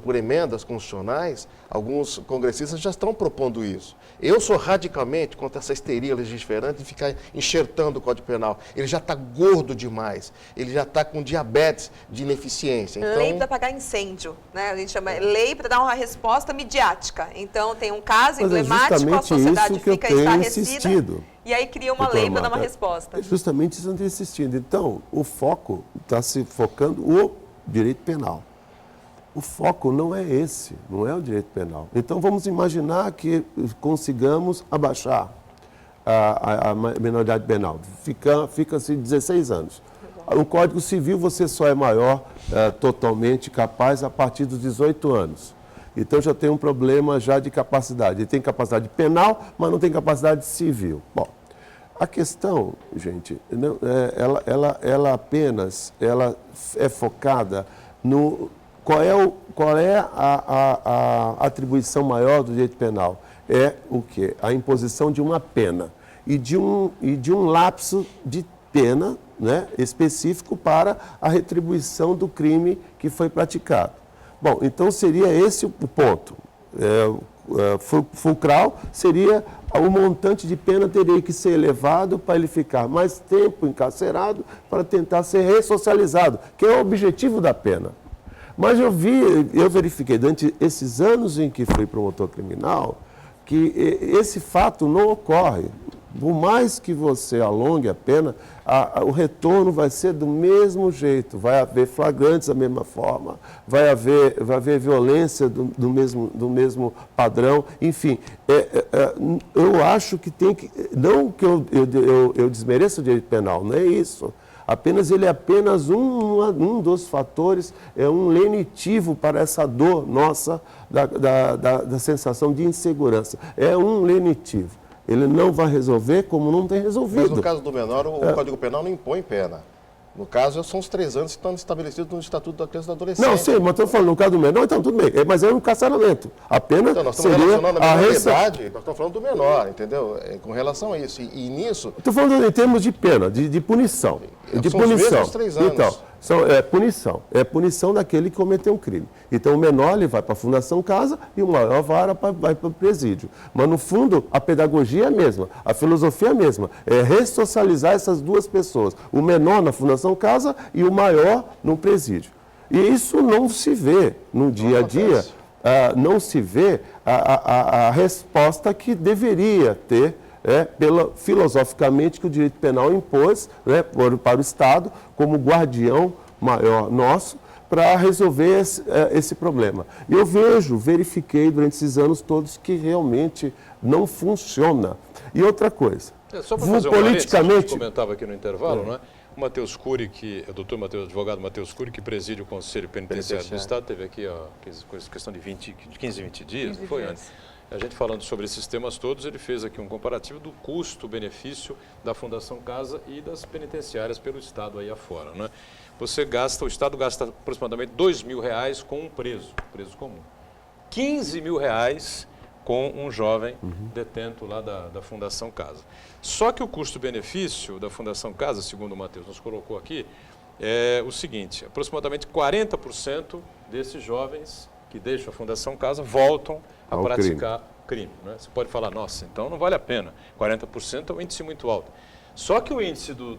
B: por emendas constitucionais, alguns congressistas já estão propondo isso. Eu sou radicalmente contra essa histeria legiferante de ficar enxertando o Código Penal. Ele já está gordo demais, ele já está com diabetes de ineficiência. Então...
D: Lei para apagar incêndio, né? A gente chama lei para dar uma resposta midiática. Então, tem um caso emblemático, a sociedade fica estarrecida. E aí cria uma lei para dar uma resposta.
C: É justamente isso que eu tenho insistido. Então, o foco está se focando no direito penal. O foco não é esse, não é o direito penal. Então, vamos imaginar que consigamos abaixar a menoridade penal. Fica-se 16 anos. No Código Civil, você só é maior totalmente capaz a partir dos 18 anos. Então, já tem um problema já de capacidade. Ele tem capacidade penal, mas não tem capacidade civil. Bom, a questão, gente, ela apenas é focada no... Qual é a atribuição maior do direito penal? É o quê? A imposição de uma pena e de um lapso de pena, né, específico para a retribuição do crime que foi praticado. Bom, então seria esse o ponto. Fulcral seria o montante de pena teria que ser elevado para ele ficar mais tempo encarcerado para tentar ser ressocializado, que é o objetivo da pena. Mas eu verifiquei durante esses anos em que fui promotor criminal que esse fato não ocorre. por mais que você alongue a pena, o retorno vai ser do mesmo jeito. Vai haver flagrantes da mesma forma, vai haver violência do mesmo padrão. Enfim, eu acho que tem que... Não que eu desmereça o direito penal, não é isso. Ele é apenas um dos fatores, é um lenitivo para essa dor nossa da sensação de insegurança. É um lenitivo. Ele não vai resolver como não tem resolvido.
B: Mas no caso do menor, o Código Penal não impõe pena. No caso, são os 3 anos que estão estabelecidos no Estatuto da Criança e do Adolescente.
C: Não, sim, mas estou falando no caso do menor, então tudo bem. Mas é um carceramento. A pena
B: então, nós estamos
C: seria
B: relacionando a minoridade, nós estamos falando do menor, entendeu? Com relação a isso. E nisso...
C: Estou falando em termos de pena, de punição. De
B: são
C: punição.
B: Os mesmos 3 anos.
C: Então, punição. É punição daquele que cometeu um crime. Então, o menor ele vai para a Fundação Casa e o maior vai para o presídio. Mas, no fundo, a pedagogia é a mesma, a filosofia é a mesma. É ressocializar essas duas pessoas. O menor na Fundação Casa e o maior no presídio. E isso não se vê no dia a dia, não se vê a resposta que deveria ter filosoficamente que o direito penal impôs para o Estado como guardião maior nosso para resolver esse problema. E eu verifiquei durante esses anos todos que realmente não funciona. E outra coisa,
A: só para fazer
C: politicamente...
A: a gente comentava aqui no intervalo, não é? O Matheus Cury, o doutor advogado Matheus Cury, que preside o Conselho Penitenciário do Estado, teve aqui questão de 15, 20 dias, não foi antes? A gente falando sobre esses temas todos, ele fez aqui um comparativo do custo-benefício da Fundação Casa e das penitenciárias pelo Estado aí afora, né? O Estado gasta aproximadamente R$2.000 com um preso comum. R$15.000 com um jovem detento lá da Fundação Casa. Só que o custo-benefício da Fundação Casa, segundo o Matheus nos colocou aqui, é o seguinte: aproximadamente 40% desses jovens que deixam a Fundação Casa voltam a praticar crime. Né? Você pode falar, nossa, então não vale a pena. 40% é um índice muito alto. Só que o índice do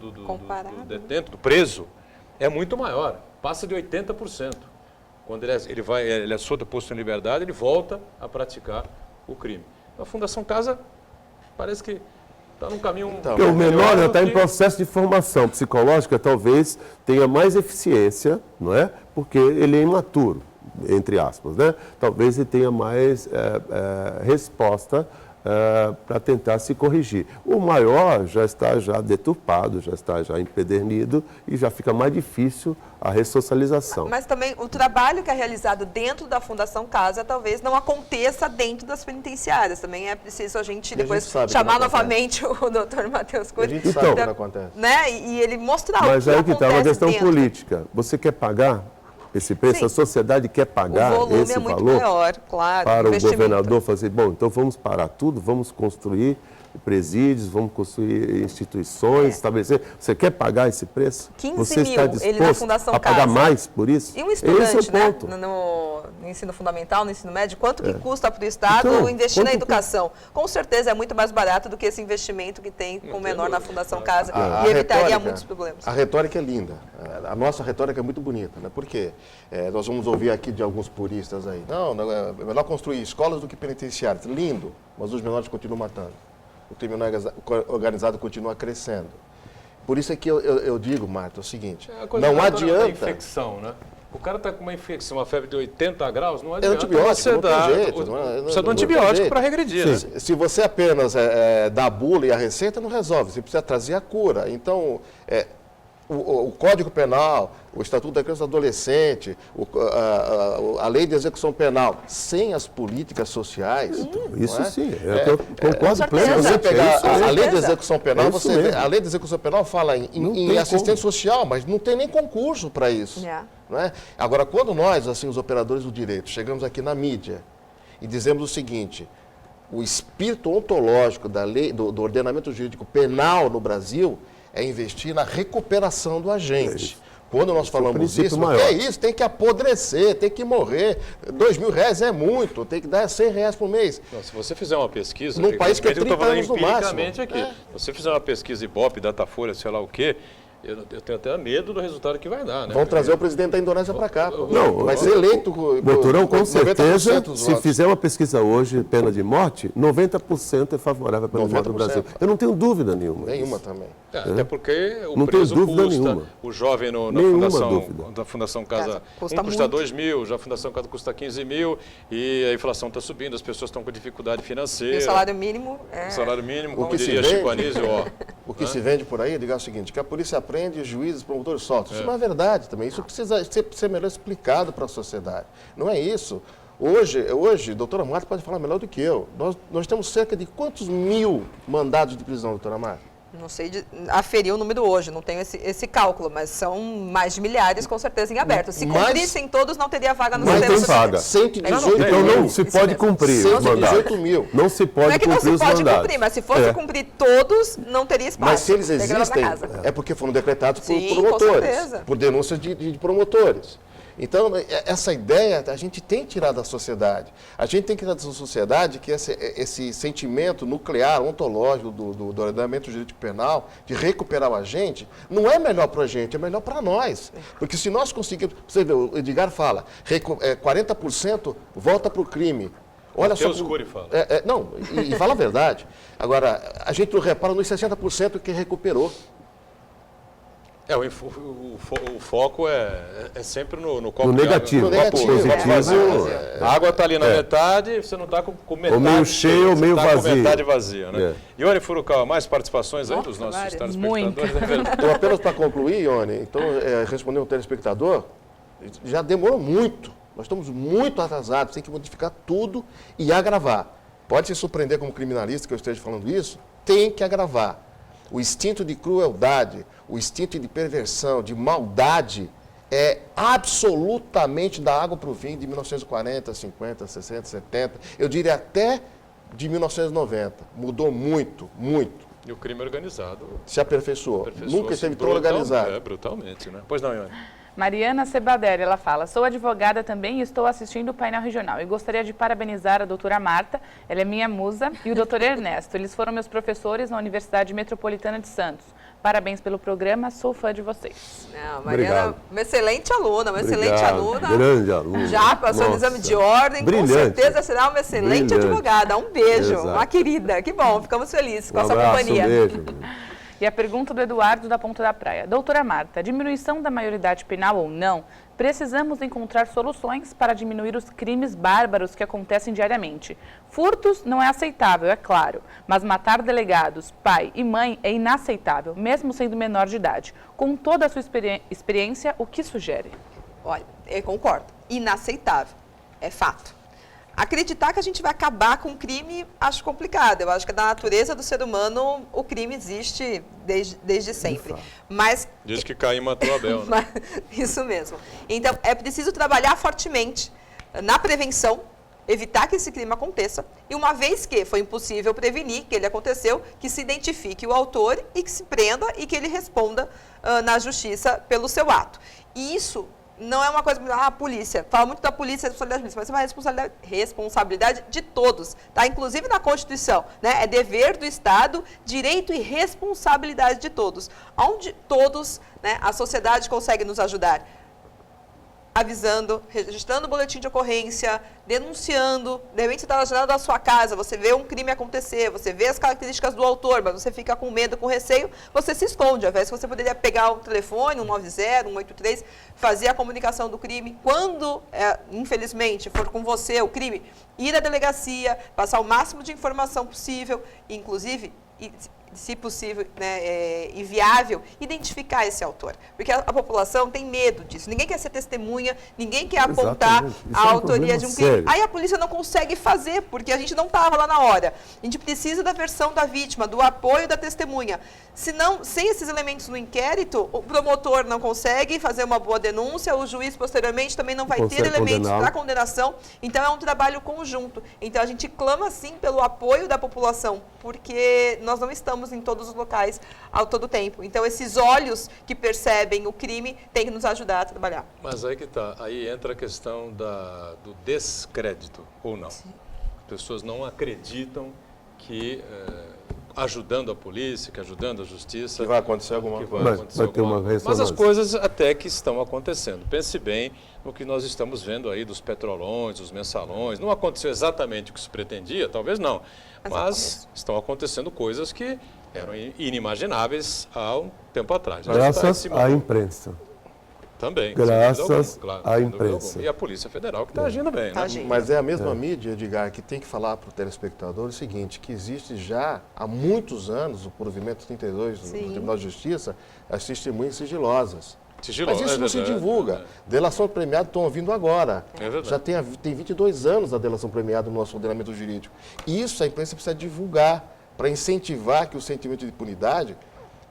A: detento, do preso, é muito maior, passa de 80%. Quando ele é solto, posto em liberdade, ele volta a praticar o crime. A Fundação Casa parece que está num caminho...
C: Porque o menor está em processo de formação psicológica, talvez tenha mais eficiência, não é? Porque ele é imaturo, entre aspas, né? Talvez ele tenha mais resposta para tentar se corrigir. O maior já está deturpado, já está empedernido e já fica mais difícil a ressocialização.
D: Mas também o trabalho que é realizado dentro da Fundação Casa talvez não aconteça dentro das penitenciárias. Também é preciso a gente depois chamar novamente o doutor Matheus Cury.
B: A gente sabe o que acontece.
D: Né? E ele mostrar
C: Mas
D: o que
C: aí que está uma questão
D: dentro.
C: política. Você quer pagar esse preço?
D: Sim.
C: A sociedade quer pagar
D: o volume
C: esse
D: é muito
C: valor
D: maior, claro,
C: para o
D: investimento.
C: governador fazer, bom, então vamos parar tudo, vamos construir presídios, vamos construir instituições, estabelecer. Você quer pagar esse preço?
D: 15
C: Você está
D: mil, ele na
C: disposto
D: Fundação
C: a pagar
D: Casa.
C: mais por isso?
D: E um estudante,
C: Esse é o ponto.
D: né, no ensino fundamental, no ensino médio, quanto que custa para o Estado
C: Então,
D: investir na
C: quanto
D: educação? Com certeza é muito mais barato do que esse investimento que tem com o menor na Fundação Casa
B: A
D: e evitaria
B: retórica,
D: muitos problemas.
B: A retórica é linda. A nossa retórica é muito bonita, né? Porque nós vamos ouvir aqui de alguns puristas aí. Não, é melhor construir escolas do que penitenciárias. Lindo, mas os menores continuam matando. O crime organizado continua crescendo. Por isso é que eu digo, Marta, o seguinte, não adianta...
A: Da infecção, né? O cara está com uma infecção, uma febre de 80 graus, não adianta
B: antibiótico,
A: você
B: não tem
A: dar...
B: jeito,
A: Precisa de um antibiótico para regredir. Né?
B: Se você apenas dá a bula e a receita, não resolve. Você precisa trazer a cura. Então, o Código Penal, o Estatuto da Criança e do Adolescente, a Lei de Execução Penal, sem as políticas sociais...
C: Isso sim, eu concordo plenamente.
B: Se você pegar a Lei de
D: certeza.
B: Execução Penal, a Lei de Execução Penal fala em assistente social, mas não tem nem concurso para isso. Não é? Agora, quando nós, assim, os operadores do direito, chegamos aqui na mídia e dizemos o seguinte: o espírito ontológico da lei, do ordenamento jurídico penal no Brasil é investir na recuperação do agente. Quando nós falamos isso, o que é isso? Tem que apodrecer, tem que morrer. R$2.000 é muito, tem que dar R$100 por mês.
A: Não, se você fizer uma pesquisa...
B: Num país que é 30 anos no máximo.
A: Aqui. Se você fizer uma pesquisa Ibope, Datafolha, sei lá o quê, Eu tenho até medo do resultado que vai dar, né?
B: Vão trazer o presidente da Indonésia para cá.
C: Não,
B: vai ser eleito.
C: Boturão, com
B: 90%
C: certeza,
B: dos
C: se
B: votos.
C: fizer uma pesquisa hoje, pena de morte, 90% é favorável à pena de morte no
B: 90%.
C: Brasil. Eu não tenho dúvida nenhuma.
B: Nenhuma também.
A: Até porque o
C: Não tenho
A: preso
C: dúvida
A: custa,
C: nenhuma.
A: o jovem na
C: Nenhuma
A: fundação,
C: dúvida.
A: da Fundação Casa
D: Custa
A: custa
D: muito.
A: 2 mil, já a Fundação Casa custa 15 mil e a inflação está subindo, as pessoas estão com dificuldade financeira.
D: E o salário mínimo é...
A: O salário mínimo,
B: O
A: como
B: que se
A: diria
B: vende-
A: Chico Anísio, ó.
B: O que se vende por aí, diga o seguinte, que a polícia prende, os juízes, promotores soltam. Isso não é verdade também. Isso precisa ser melhor explicado para a sociedade. Não é isso. Hoje, a doutora Marta pode falar melhor do que eu. Nós temos cerca de quantos mil mandados de prisão, doutora Marta?
D: Não sei aferir o número hoje, não tenho esse cálculo, mas são mais de milhares com certeza em aberto. Se
B: Mas-
D: cumprissem todos, não teria vaga no
C: Não
D: sistema
C: tem
D: social.
C: vaga.
B: 118
C: Então
B: mil.
C: não se pode
D: mesmo.
C: cumprir os
B: 118
C: mandados.
B: mil.
C: Não se
D: Não
C: pode
D: é que não
C: cumprir
D: se
C: os
D: pode
C: mandados.
D: cumprir, mas se fosse
C: É.
D: cumprir todos, não teria espaço.
B: Mas se eles
D: Tem que levar
B: existem,
D: pra casa.
B: é porque foram decretados por
D: Sim, com
B: promotores,
D: certeza.
B: por denúncias de promotores. Então, essa ideia a gente tem que tirar da sociedade. A gente tem que tirar da sociedade que esse sentimento nuclear, ontológico do ordenamento jurídico penal, de recuperar o agente, não é melhor para a gente, é melhor para nós. Porque se nós conseguirmos... Você vê, o Edgar fala, 40% volta para o crime. Olha só.
A: Mateus Cury fala.
B: Não, e fala a verdade. Agora, a gente não repara nos 60% que recuperou.
A: O foco é sempre no copo
C: No
A: de água.
C: negativo.
B: No negativo.
A: Copo vazio.
C: Positivo,
A: A água está ali na metade, você não está com metade
C: Ou meio cheio ou
A: você
C: meio
A: tá
C: vazio.
A: com metade vazia, né?
C: É.
A: Ione Furukawa, mais participações aí dos nossos
D: várias.
A: telespectadores?
B: Então, apenas para concluir, Ione, então, respondendo ao telespectador, já demorou muito. Nós estamos muito atrasados, tem que modificar tudo e agravar. Pode se surpreender como criminalista que eu esteja falando isso, tem que agravar. O instinto de crueldade, o instinto de perversão, de maldade, é absolutamente da água para o vinho de 1940, 50, 60, 70, eu diria até de 1990. Mudou muito, muito.
A: E o crime organizado.
B: Se aperfeiçoou. Nunca esteve tão organizado.
A: Brutalmente, né? Pois não, Ione.
E: Mariana Sebadelli, ela fala, sou advogada também e estou assistindo o painel regional e gostaria de parabenizar a doutora Marta, ela é minha musa, e o doutor Ernesto, eles foram meus professores na Universidade Metropolitana de Santos. Parabéns pelo programa, sou fã de vocês.
D: Não, Mariana,
C: Obrigado.
D: uma excelente aluna, uma excelente
C: Obrigado.
D: aluna.
C: Grande aluna.
D: Já passou no
C: Nossa.
D: exame de ordem,
C: Brilhante.
D: com certeza será uma excelente
C: Brilhante.
D: advogada. Um beijo,
C: Exato.
D: uma querida. Que bom, ficamos felizes com
C: Um
D: a sua
C: abraço,
D: companhia.
C: um beijo.
E: E a pergunta do Eduardo da Ponta da Praia. Doutora Marta, diminuição da maioridade penal ou não, precisamos encontrar soluções para diminuir os crimes bárbaros que acontecem diariamente. Furtos não é aceitável, é claro, mas matar delegados, pai e mãe é inaceitável, mesmo sendo menor de idade. Com toda a sua experiência, o que sugere?
D: Olha, eu concordo. Inaceitável. É fato. Acreditar que a gente vai acabar com o crime, acho complicado. Eu acho que da natureza do ser humano, o crime existe desde sempre. Mas
A: Diz que Caim matou Abel, né?
D: isso mesmo. Então, é preciso trabalhar fortemente na prevenção, evitar que esse crime aconteça. E uma vez que foi impossível prevenir que ele aconteceu, que se identifique o autor e que se prenda e que ele responda na justiça pelo seu ato. E isso não é uma coisa, a polícia, fala muito da polícia, responsabilidade da polícia, mas é uma responsabilidade de todos, tá? Inclusive na Constituição, né? É dever do Estado, direito e responsabilidade de todos. Onde todos, né, a sociedade consegue nos ajudar? Avisando, registrando o boletim de ocorrência, denunciando. De repente você está na janela da sua casa, você vê um crime acontecer, você vê as características do autor, mas você fica com medo, com receio, você se esconde. Ao invés que você poderia pegar o telefone, 190, 183, fazer a comunicação do crime. Quando, infelizmente, for com você o crime, ir à delegacia, passar o máximo de informação possível, inclusive, se possível, né, e viável, identificar esse autor. Porque a população tem medo disso. Ninguém quer ser testemunha, ninguém quer apontar
C: Exatamente. Isso
D: a
C: é um
D: autoria de um crime.
C: problema sério.
D: Aí a polícia não consegue fazer, porque a gente não estava lá na hora. A gente precisa da versão da vítima, do apoio da testemunha. Senão, sem esses elementos no inquérito, o promotor não consegue fazer uma boa denúncia, o juiz, posteriormente, também não vai ter
C: Consegue
D: elementos
C: condená-lo.
D: para condenação. Então, é um trabalho conjunto. Então, a gente clama, sim, pelo apoio da população, porque nós não estamos em todos os locais ao todo tempo. Então, esses olhos que percebem o crime têm que nos ajudar a trabalhar.
A: Mas aí que está, aí entra a questão do descrédito, ou não. As pessoas não acreditam que ajudando a polícia, que ajudando a justiça.
B: Que vai acontecer alguma
A: que
B: coisa.
C: Vai ter uma
A: Mas as
C: ressonância.
A: coisas até que estão acontecendo. Pense bem no que nós estamos vendo aí dos petrolões, dos mensalões. Não aconteceu exatamente o que se pretendia, talvez não. Mas estão acontecendo coisas que eram inimagináveis há um tempo atrás. A gente está
C: Graças
A: nesse
C: à
A: momento.
C: imprensa.
A: Também.
C: Graças
A: sem dúvida alguma, claro,
C: à
A: sem dúvida
C: imprensa.
A: alguma. E a Polícia Federal que está agindo bem.
D: Tá
A: Né?
D: agindo.
B: Mas é a mesma mídia, Edgar, que tem que falar para o telespectador o seguinte, que existe já há muitos anos, o provimento 32 do
D: Sim.
B: Tribunal de Justiça, as testemunhas sigilosas.
A: Sigiloso,
B: Mas isso
A: é
B: não se
A: verdade,
B: divulga.
A: é verdade.
B: Delação premiada estão ouvindo agora.
A: É verdade.
B: Já tem 22 anos a delação premiada no nosso ordenamento jurídico. E isso a imprensa precisa divulgar para incentivar que o sentimento de impunidade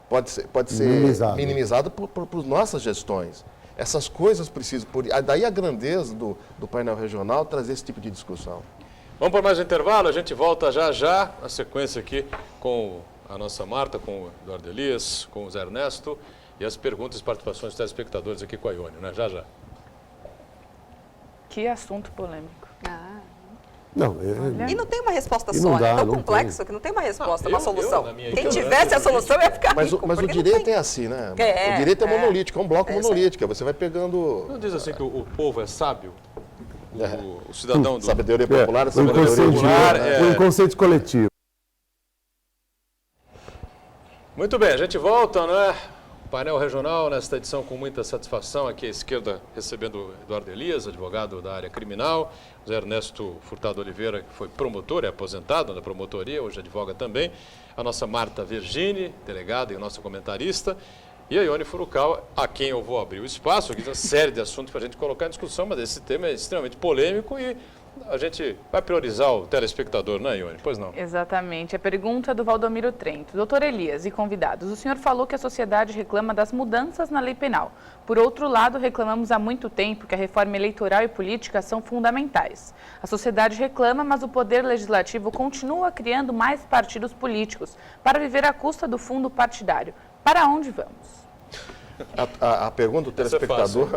B: pode ser minimizado por nossas gestões. Essas coisas precisam, daí a grandeza do painel regional trazer esse tipo de discussão.
A: Vamos para mais um intervalo, a gente volta já já, a sequência aqui com a nossa Marta, com o Eduardo Elias, com o Zé Ernesto e as perguntas e participações dos telespectadores aqui com a Ione, né? Já já.
E: Que assunto polêmico.
C: Não,
D: E não tem uma resposta
C: E
D: só,
C: não dá,
D: é tão
C: não
D: complexo que não tem uma resposta, uma solução.
A: na minha
D: Quem
A: ignorância,
D: tivesse a solução ia ficar
B: Mas
D: rico.
B: o
D: porque não
B: direito
D: tem.
B: é assim, né?
D: É,
B: O direito é
D: é.
B: monolítico, é um bloco
D: É isso aí.
B: monolítico. Você vai pegando
A: Não diz assim que o povo é sábio? O cidadão do...
B: sabedoria popular,
C: o
B: sabedoria
C: inconsciente,
B: popular.
C: o inconsciente coletivo.
A: Muito bem, a gente volta, né? Painel regional, nesta edição com muita satisfação, aqui à esquerda recebendo o Eduardo Elias, advogado da área criminal, Zé Ernesto Furtado Oliveira, que foi promotor, é aposentado na promotoria, hoje advoga também, a nossa Marta Virgini, delegada e nossa comentarista, e a Ione Furukawa, a quem eu vou abrir o espaço, aqui tem uma série de assuntos para a gente colocar em discussão, mas esse tema é extremamente polêmico e a gente vai priorizar o telespectador, né, Ione? Pois não.
E: Exatamente. A pergunta do Valdomiro Trento. Doutor Elias e convidados, o senhor falou que a sociedade reclama das mudanças na lei penal. Por outro lado, reclamamos há muito tempo que a reforma eleitoral e política são fundamentais. A sociedade reclama, mas o poder legislativo continua criando mais partidos políticos para viver à custa do fundo partidário. Para onde vamos?
B: A pergunta do telespectador,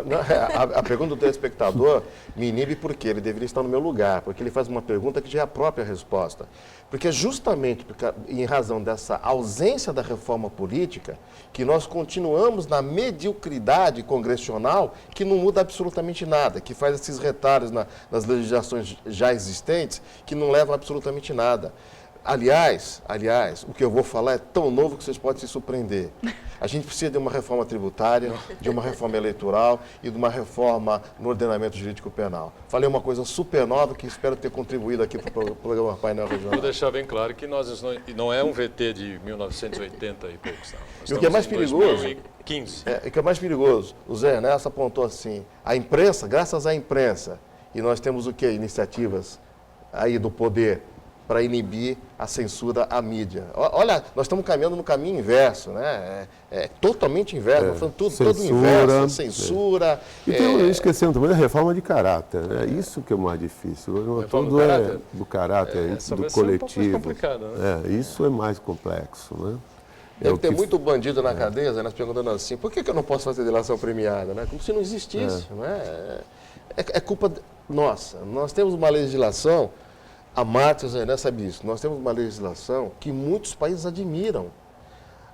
B: a pergunta do telespectador me inibe porque ele deveria estar no meu lugar, porque ele faz uma pergunta que já é a própria resposta. Porque justamente em razão dessa ausência da reforma política, que nós continuamos na mediocridade congressional, que não muda absolutamente nada, que faz esses retalhos nas legislações já existentes, que não levam absolutamente nada. Aliás, o que eu vou falar é tão novo que vocês podem se surpreender. A gente precisa de uma reforma tributária, de uma reforma eleitoral e de uma reforma no ordenamento jurídico penal. Falei uma coisa super nova que espero ter contribuído aqui para o programa Painel Regional.
A: Vou deixar bem claro que não é um VT de 1980 e poucos. Não. Nós
B: E o que é mais
A: estamos em
B: perigoso?
A: 2015.
B: O que é mais perigoso? O Zé Ernesto apontou assim, a imprensa, graças à imprensa, e nós temos o quê? Iniciativas aí do poder para inibir a censura à mídia. Olha, nós estamos caminhando no caminho inverso, né? É totalmente inverso, nós estamos todo inverso, censura.
C: E esquecendo também a reforma de caráter, né? Isso que é o mais difícil.
A: Reforma
C: Tudo
A: do caráter?
C: do caráter,
A: Essa
C: do
A: vai ser um pouco mais
C: coletivo.
A: complicada, né?
C: Isso é mais complexo, né?
B: Deve ter muito bandido na cadeia, nós perguntando assim, por que eu não posso fazer delação premiada? Né? Como se não existisse, não é? É culpa nossa. Nós temos uma legislação, a Marta sabe disso, nós temos uma legislação que muitos países admiram.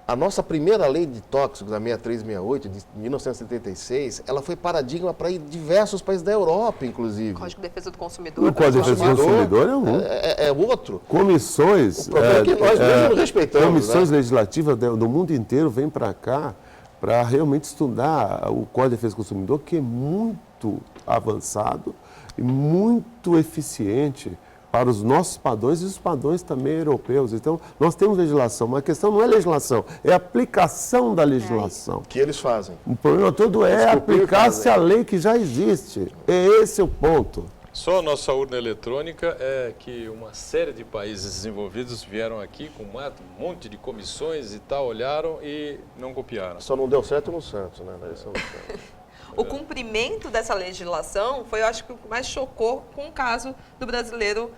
B: A nossa primeira lei de tóxicos, a 6368, de 1976, ela foi paradigma para diversos países da Europa, inclusive.
D: Código de Defesa do Consumidor.
C: O Código de Defesa do Consumidor é um.
B: É outro.
C: Comissões,
B: O problema é que nós mesmos respeitamos,
C: comissões
B: né?
C: legislativas do mundo inteiro vêm para cá para realmente estudar o Código de Defesa do Consumidor, que é muito avançado e muito eficiente para os nossos padrões e os padrões também europeus. Então, nós temos legislação, mas a questão não é legislação, é a aplicação da legislação.
B: Que eles fazem.
C: O problema todo é aplicar-se a lei que já existe. Esse é o ponto.
A: Só a nossa urna eletrônica é que uma série de países desenvolvidos vieram aqui com um monte de comissões e tal, olharam e não copiaram.
B: Só não deu certo no Santos, né? Na eleição do Santos.
D: O cumprimento dessa legislação foi, eu acho, que o que mais chocou com o caso do brasileiro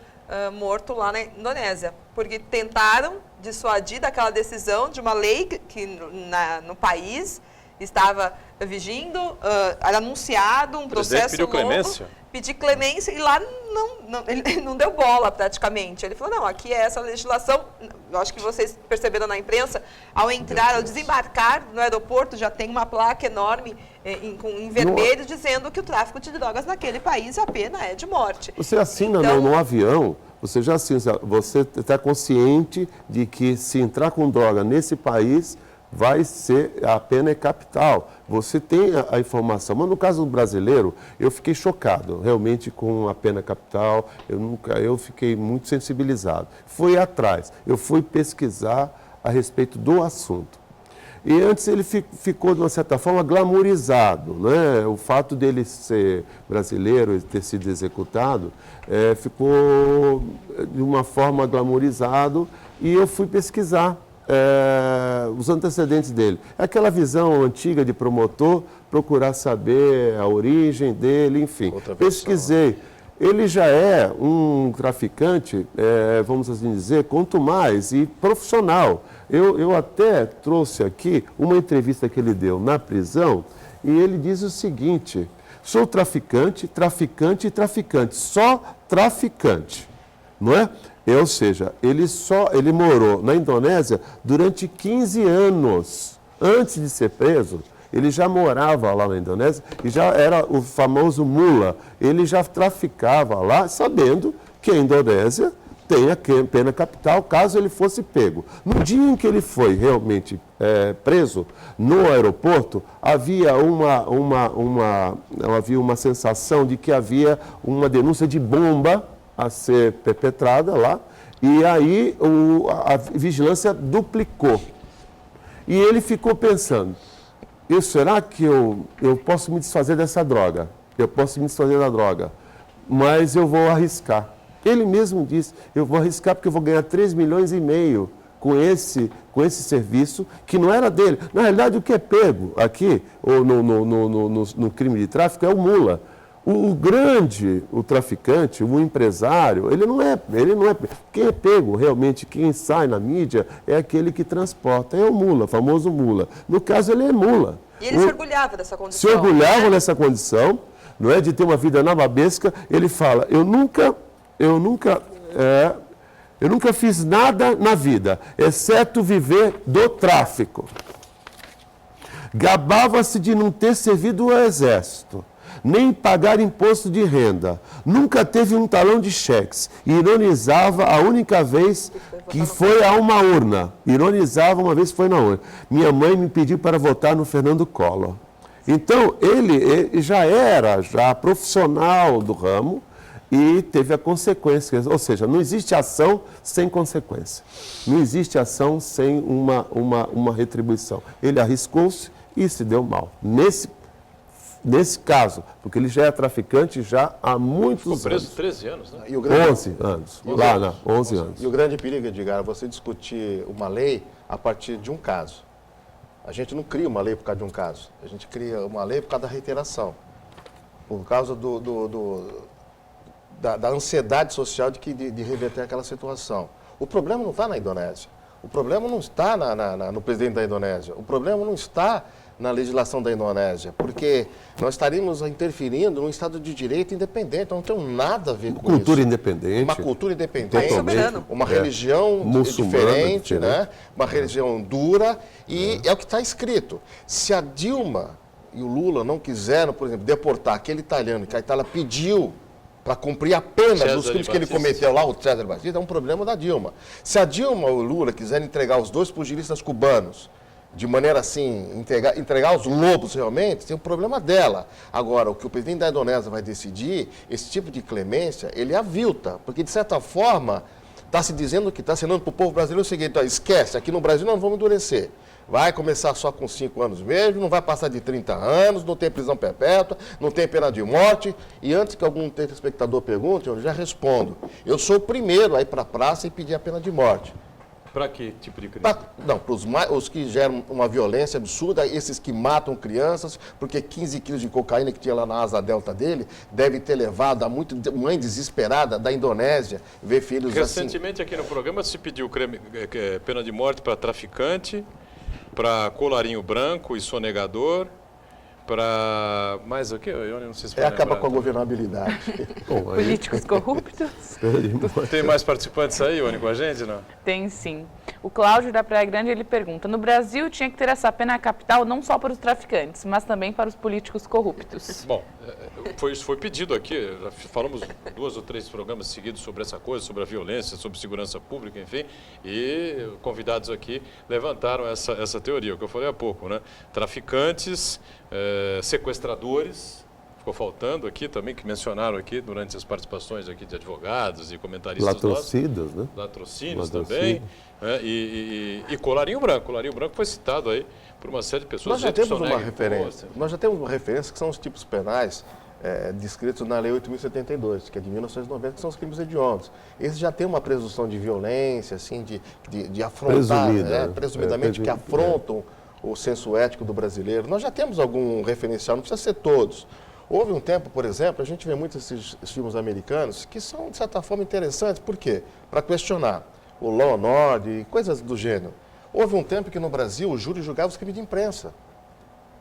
D: morto lá na Indonésia. Porque tentaram dissuadir daquela decisão de uma lei que no país estava vigindo, era anunciado um processo
A: pediu clemência?
D: Pedir clemência e lá ele não deu bola praticamente. Ele falou, não, aqui é essa legislação. Eu acho que vocês perceberam na imprensa, ao entrar, ao desembarcar no aeroporto, já tem uma placa enorme em vermelho dizendo que o tráfico de drogas naquele país a pena é de morte.
C: Você assina
D: então,
C: no avião, você já assina, você está consciente de que se entrar com droga nesse país, a pena é capital. Você tem a informação. Mas no caso do brasileiro, eu fiquei chocado realmente com a pena capital. Eu fiquei muito sensibilizado. Fui atrás, eu fui pesquisar a respeito do assunto. E antes ele ficou, de uma certa forma, glamourizado, né? O fato dele ser brasileiro e ter sido executado, ficou de uma forma glamourizado, e eu fui pesquisar os antecedentes dele. Aquela visão antiga de promotor, procurar saber a origem dele, enfim. Pesquisei. Ele já é um traficante, vamos assim dizer, contumaz e profissional. Eu até trouxe aqui uma entrevista que ele deu na prisão, e ele diz o seguinte: sou traficante, traficante e traficante, só traficante, não é? Ou seja, ele morou na Indonésia durante 15 anos. Antes de ser preso, ele já morava lá na Indonésia e já era o famoso mula. Ele já traficava lá, sabendo que a Indonésia tem a pena capital caso ele fosse pego. No dia em que ele foi realmente preso, no aeroporto, havia uma sensação de que havia uma denúncia de bomba a ser perpetrada lá, e aí a vigilância duplicou. E ele ficou pensando, será que eu posso me desfazer dessa droga? Eu posso me desfazer da droga, mas eu vou arriscar. Ele mesmo disse, eu vou arriscar porque eu vou ganhar 3,5 milhões com esse serviço, que não era dele. Na realidade, o que é pego aqui, ou no crime de tráfico, é o mula. O traficante, o empresário, ele não é. Quem é pego realmente, quem sai na mídia, é aquele que transporta, é o mula, famoso mula. No caso, ele é mula.
D: E ele se orgulhava dessa condição.
C: Se orgulhava nessa condição, não é, de ter uma vida nababesca. Ele fala, eu nunca fiz nada na vida, exceto viver do tráfico. Gabava-se de não ter servido ao exército, nem pagar imposto de renda. Nunca teve um talão de cheques. Ironizava a única vez que foi a uma urna. Ironizava uma vez que foi na urna. Minha mãe me pediu para votar no Fernando Collor. Então, ele já era profissional do ramo e teve a consequência. Ou seja, não existe ação sem consequência. Não existe ação sem uma retribuição. Ele arriscou-se e se deu mal. Nesse caso, porque ele já é traficante já há muitos anos.
A: Ficou preso 13 anos, né?
C: 11 anos. 11 anos.
B: E o grande perigo, Edgar, é você discutir uma lei a partir de um caso. A gente não cria uma lei por causa de um caso. A gente cria uma lei por causa da reiteração. Por causa da ansiedade social de reverter aquela situação. O problema não está na Indonésia. O problema não está no presidente da Indonésia. O problema não está na legislação da Indonésia, porque nós estaríamos interferindo num Estado de direito independente, não tem nada a ver com
C: cultura
B: isso.
C: independente.
B: Uma cultura independente, uma
C: É.
B: religião
C: Muçulmana,
B: né? Uma religião dura, e é o que está escrito. Se a Dilma e o Lula não quiseram, por exemplo, deportar aquele italiano que a Itália pediu para cumprir a pena dos crimes que ele cometeu lá, o César Batista, é um problema da Dilma. Se a Dilma ou o Lula quiserem entregar os dois pugilistas cubanos, de maneira assim, entregar os lobos realmente, tem um problema dela. Agora, o que o presidente da Indonésia vai decidir, esse tipo de clemência, ele avilta, porque de certa forma está se dizendo que está assinando para o povo brasileiro o seguinte: esquece, aqui no Brasil nós não vamos endurecer. Vai começar só com 5 anos mesmo, não vai passar de 30 anos, não tem prisão perpétua, não tem pena de morte. E antes que algum telespectador pergunte, eu já respondo. Eu sou o primeiro a ir para a praça e pedir a pena de morte.
A: Para que tipo de crime?
B: Para os que geram uma violência absurda, esses que matam crianças, porque 15 quilos de cocaína que tinha lá na asa delta dele, deve ter levado a mãe desesperada da Indonésia ver filhos
A: Recentemente aqui no programa se pediu pena de morte para traficante, para colarinho branco e sonegador, para... Mais o quê? Eu não sei se
B: Acaba com a governabilidade.
C: Bom, aí,
E: Políticos corruptos?
A: Tem mais participantes aí, Ione, com a gente, não?
E: Tem sim. O Cláudio da Praia Grande, ele pergunta, no Brasil tinha que ter essa pena capital não só para os traficantes, mas também para os políticos corruptos.
A: Bom, isso foi pedido aqui, já falamos 2 ou 3 programas seguidos sobre essa coisa, sobre a violência, sobre segurança pública, enfim, e convidados aqui levantaram essa teoria, o que eu falei há pouco, né? Traficantes, sequestradores, ficou faltando aqui também, que mencionaram aqui durante as participações aqui de advogados e comentaristas
C: latrocidas, né?
A: Latrocínios também, né? E colarinho branco. Colarinho branco foi citado aí por uma série de pessoas.
B: Nós já temos uma referência. Nós já temos uma referência que são os tipos penais descritos na Lei 8.072, que é de 1990, que são os crimes hediondos. Esses já têm uma presunção de violência, assim, de afrontar, presumidamente, que afrontam o senso ético do brasileiro. Nós já temos algum referencial, não precisa ser todos. Houve um tempo, por exemplo, a gente vê muitos esses filmes americanos que são, de certa forma, interessantes. Por quê? Para questionar o Law and Order e coisas do gênero. Houve um tempo que no Brasil o júri julgava os crimes de imprensa.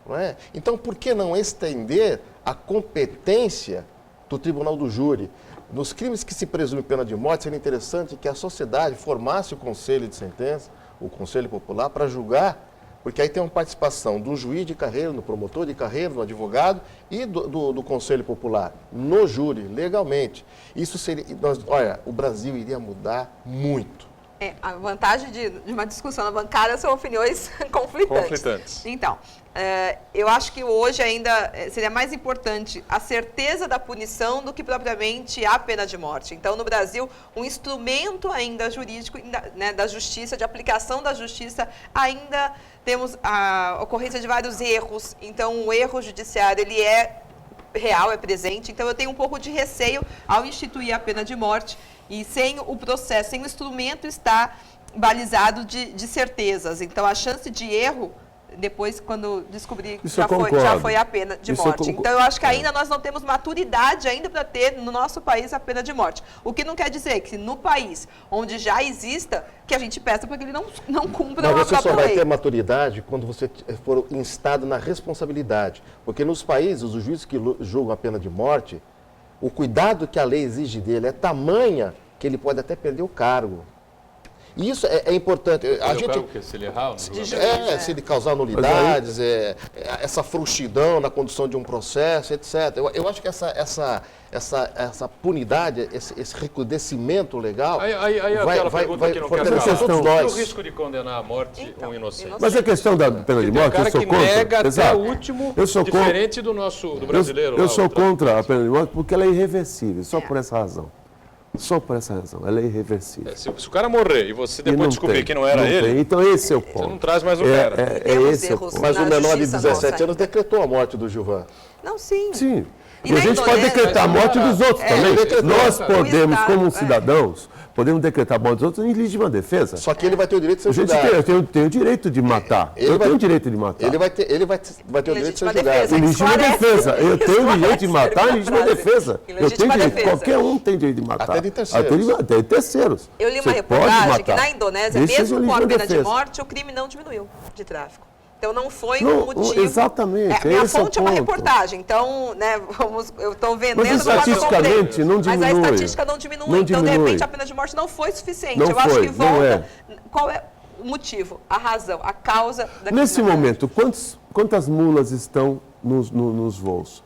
B: Não é? Então, por que não estender a competência do tribunal do júri? Nos crimes que se presume pena de morte, seria interessante que a sociedade formasse o conselho de sentença, o conselho popular, para julgar, porque aí tem uma participação do juiz de carreira, do promotor de carreira, do advogado e do conselho popular, no júri, legalmente. Isso seria... olha, o Brasil iria mudar muito.
D: A vantagem de uma discussão na bancada são opiniões conflitantes. Então, eu acho que hoje ainda seria mais importante a certeza da punição do que propriamente a pena de morte. Então, no Brasil, um instrumento ainda jurídico, né, da justiça, de aplicação da justiça, ainda temos a ocorrência de vários erros. Então, o erro judiciário, ele é real, é presente. Então, eu tenho um pouco de receio ao instituir a pena de morte e sem o processo, sem o instrumento estar balizado de certezas. Então, a chance de erro, depois, quando descobrir que já foi a pena de morte. Então, eu acho que ainda nós não temos maturidade ainda para ter no nosso país a pena de morte. O que não quer dizer que no país onde já exista, que a gente peça para que ele não cumpra a própria lei.
B: Mas você só vai ter maturidade quando você for instado na responsabilidade. Porque nos países, os juízes que julgam a pena de morte, o cuidado que a lei exige dele é tamanha que ele pode até perder o cargo. E isso é importante.
A: Se ele errar,
B: se ele causar nulidades, essa frouxidão na condução de um processo, etc. Eu acho que essa punidade, esse recrudescimento legal vai fortalecer todos nós.
A: O risco de condenar à morte um inocente.
C: Mas a questão da pena de morte, eu sou contra.
A: Nega até o último, diferente do brasileiro.
C: Eu sou contra a pena de morte porque ela é irreversível, só por essa razão. Só por essa razão, ela é irreversível.
A: Se o cara morrer e você depois descobrir que não era ele,
C: então esse é o ponto.
A: Você não traz mais o cara.
C: Esse é o ponto.
B: Mas o menor de 17 anos decretou a morte do Gilvan.
D: Não, sim.
C: Sim. E a gente pode decretar a morte dos outros também. Nós podemos, como cidadãos, podemos decretar a morte dos outros em legítima defesa.
B: Só que ele vai ter o direito de ser julgado.
C: Eu tenho o direito de matar. Eu tenho o direito de matar.
B: Ele vai ter o direito de ser julgado.
C: Em legítima defesa. Eu tenho o direito de matar em legítima defesa. Eu tenho direito. Qualquer um tem direito de matar.
B: Até de terceiros.
C: Até de terceiros.
D: Eu li uma reportagem que na Indonésia, mesmo com a pena de morte, o crime não diminuiu de tráfico. Então, não foi um motivo...
C: Exatamente.
D: Minha fonte é uma reportagem. Então, né, eu estou vendendo...
C: Mas estatisticamente não diminui.
D: Mas a estatística não diminui. Então, de repente, a pena de morte não foi suficiente. Eu acho que volta... Qual é o motivo, a razão, a causa da
C: Nesse momento, quantas mulas estão nos voos?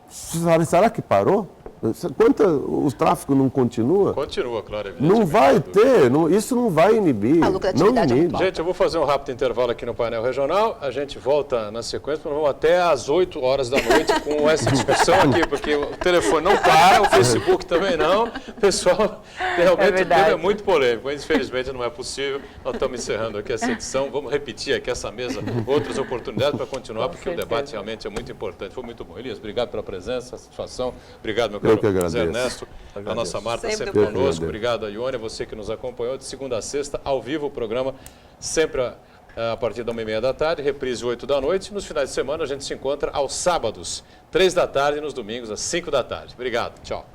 C: Será que parou? O tráfico não continua?
A: Continua, claro.
C: Não vai ter, isso não vai inibir.
D: A lucratividade
C: não inibe.
A: Gente, eu vou fazer um rápido intervalo aqui no painel regional. A gente volta na sequência, mas vamos até às 8 horas da noite com essa discussão aqui, porque o telefone não para, o Facebook também não. O pessoal, realmente, o tema é muito polêmico, mas infelizmente não é possível. Nós estamos encerrando aqui essa edição. Vamos repetir aqui essa mesa, outras oportunidades para continuar, porque o debate realmente é muito importante. Foi muito bom. Elias, obrigado pela presença, satisfação. Obrigado, meu caro Zé Ernesto. A nossa Marta sempre conosco. Obrigado, a Ione, você que nos acompanhou de segunda a sexta, ao vivo, o programa sempre a partir da 1h30 da tarde, reprise 8 da noite. Nos finais de semana a gente se encontra aos sábados, 3 da tarde, e nos domingos às 5 da tarde. Obrigado, tchau.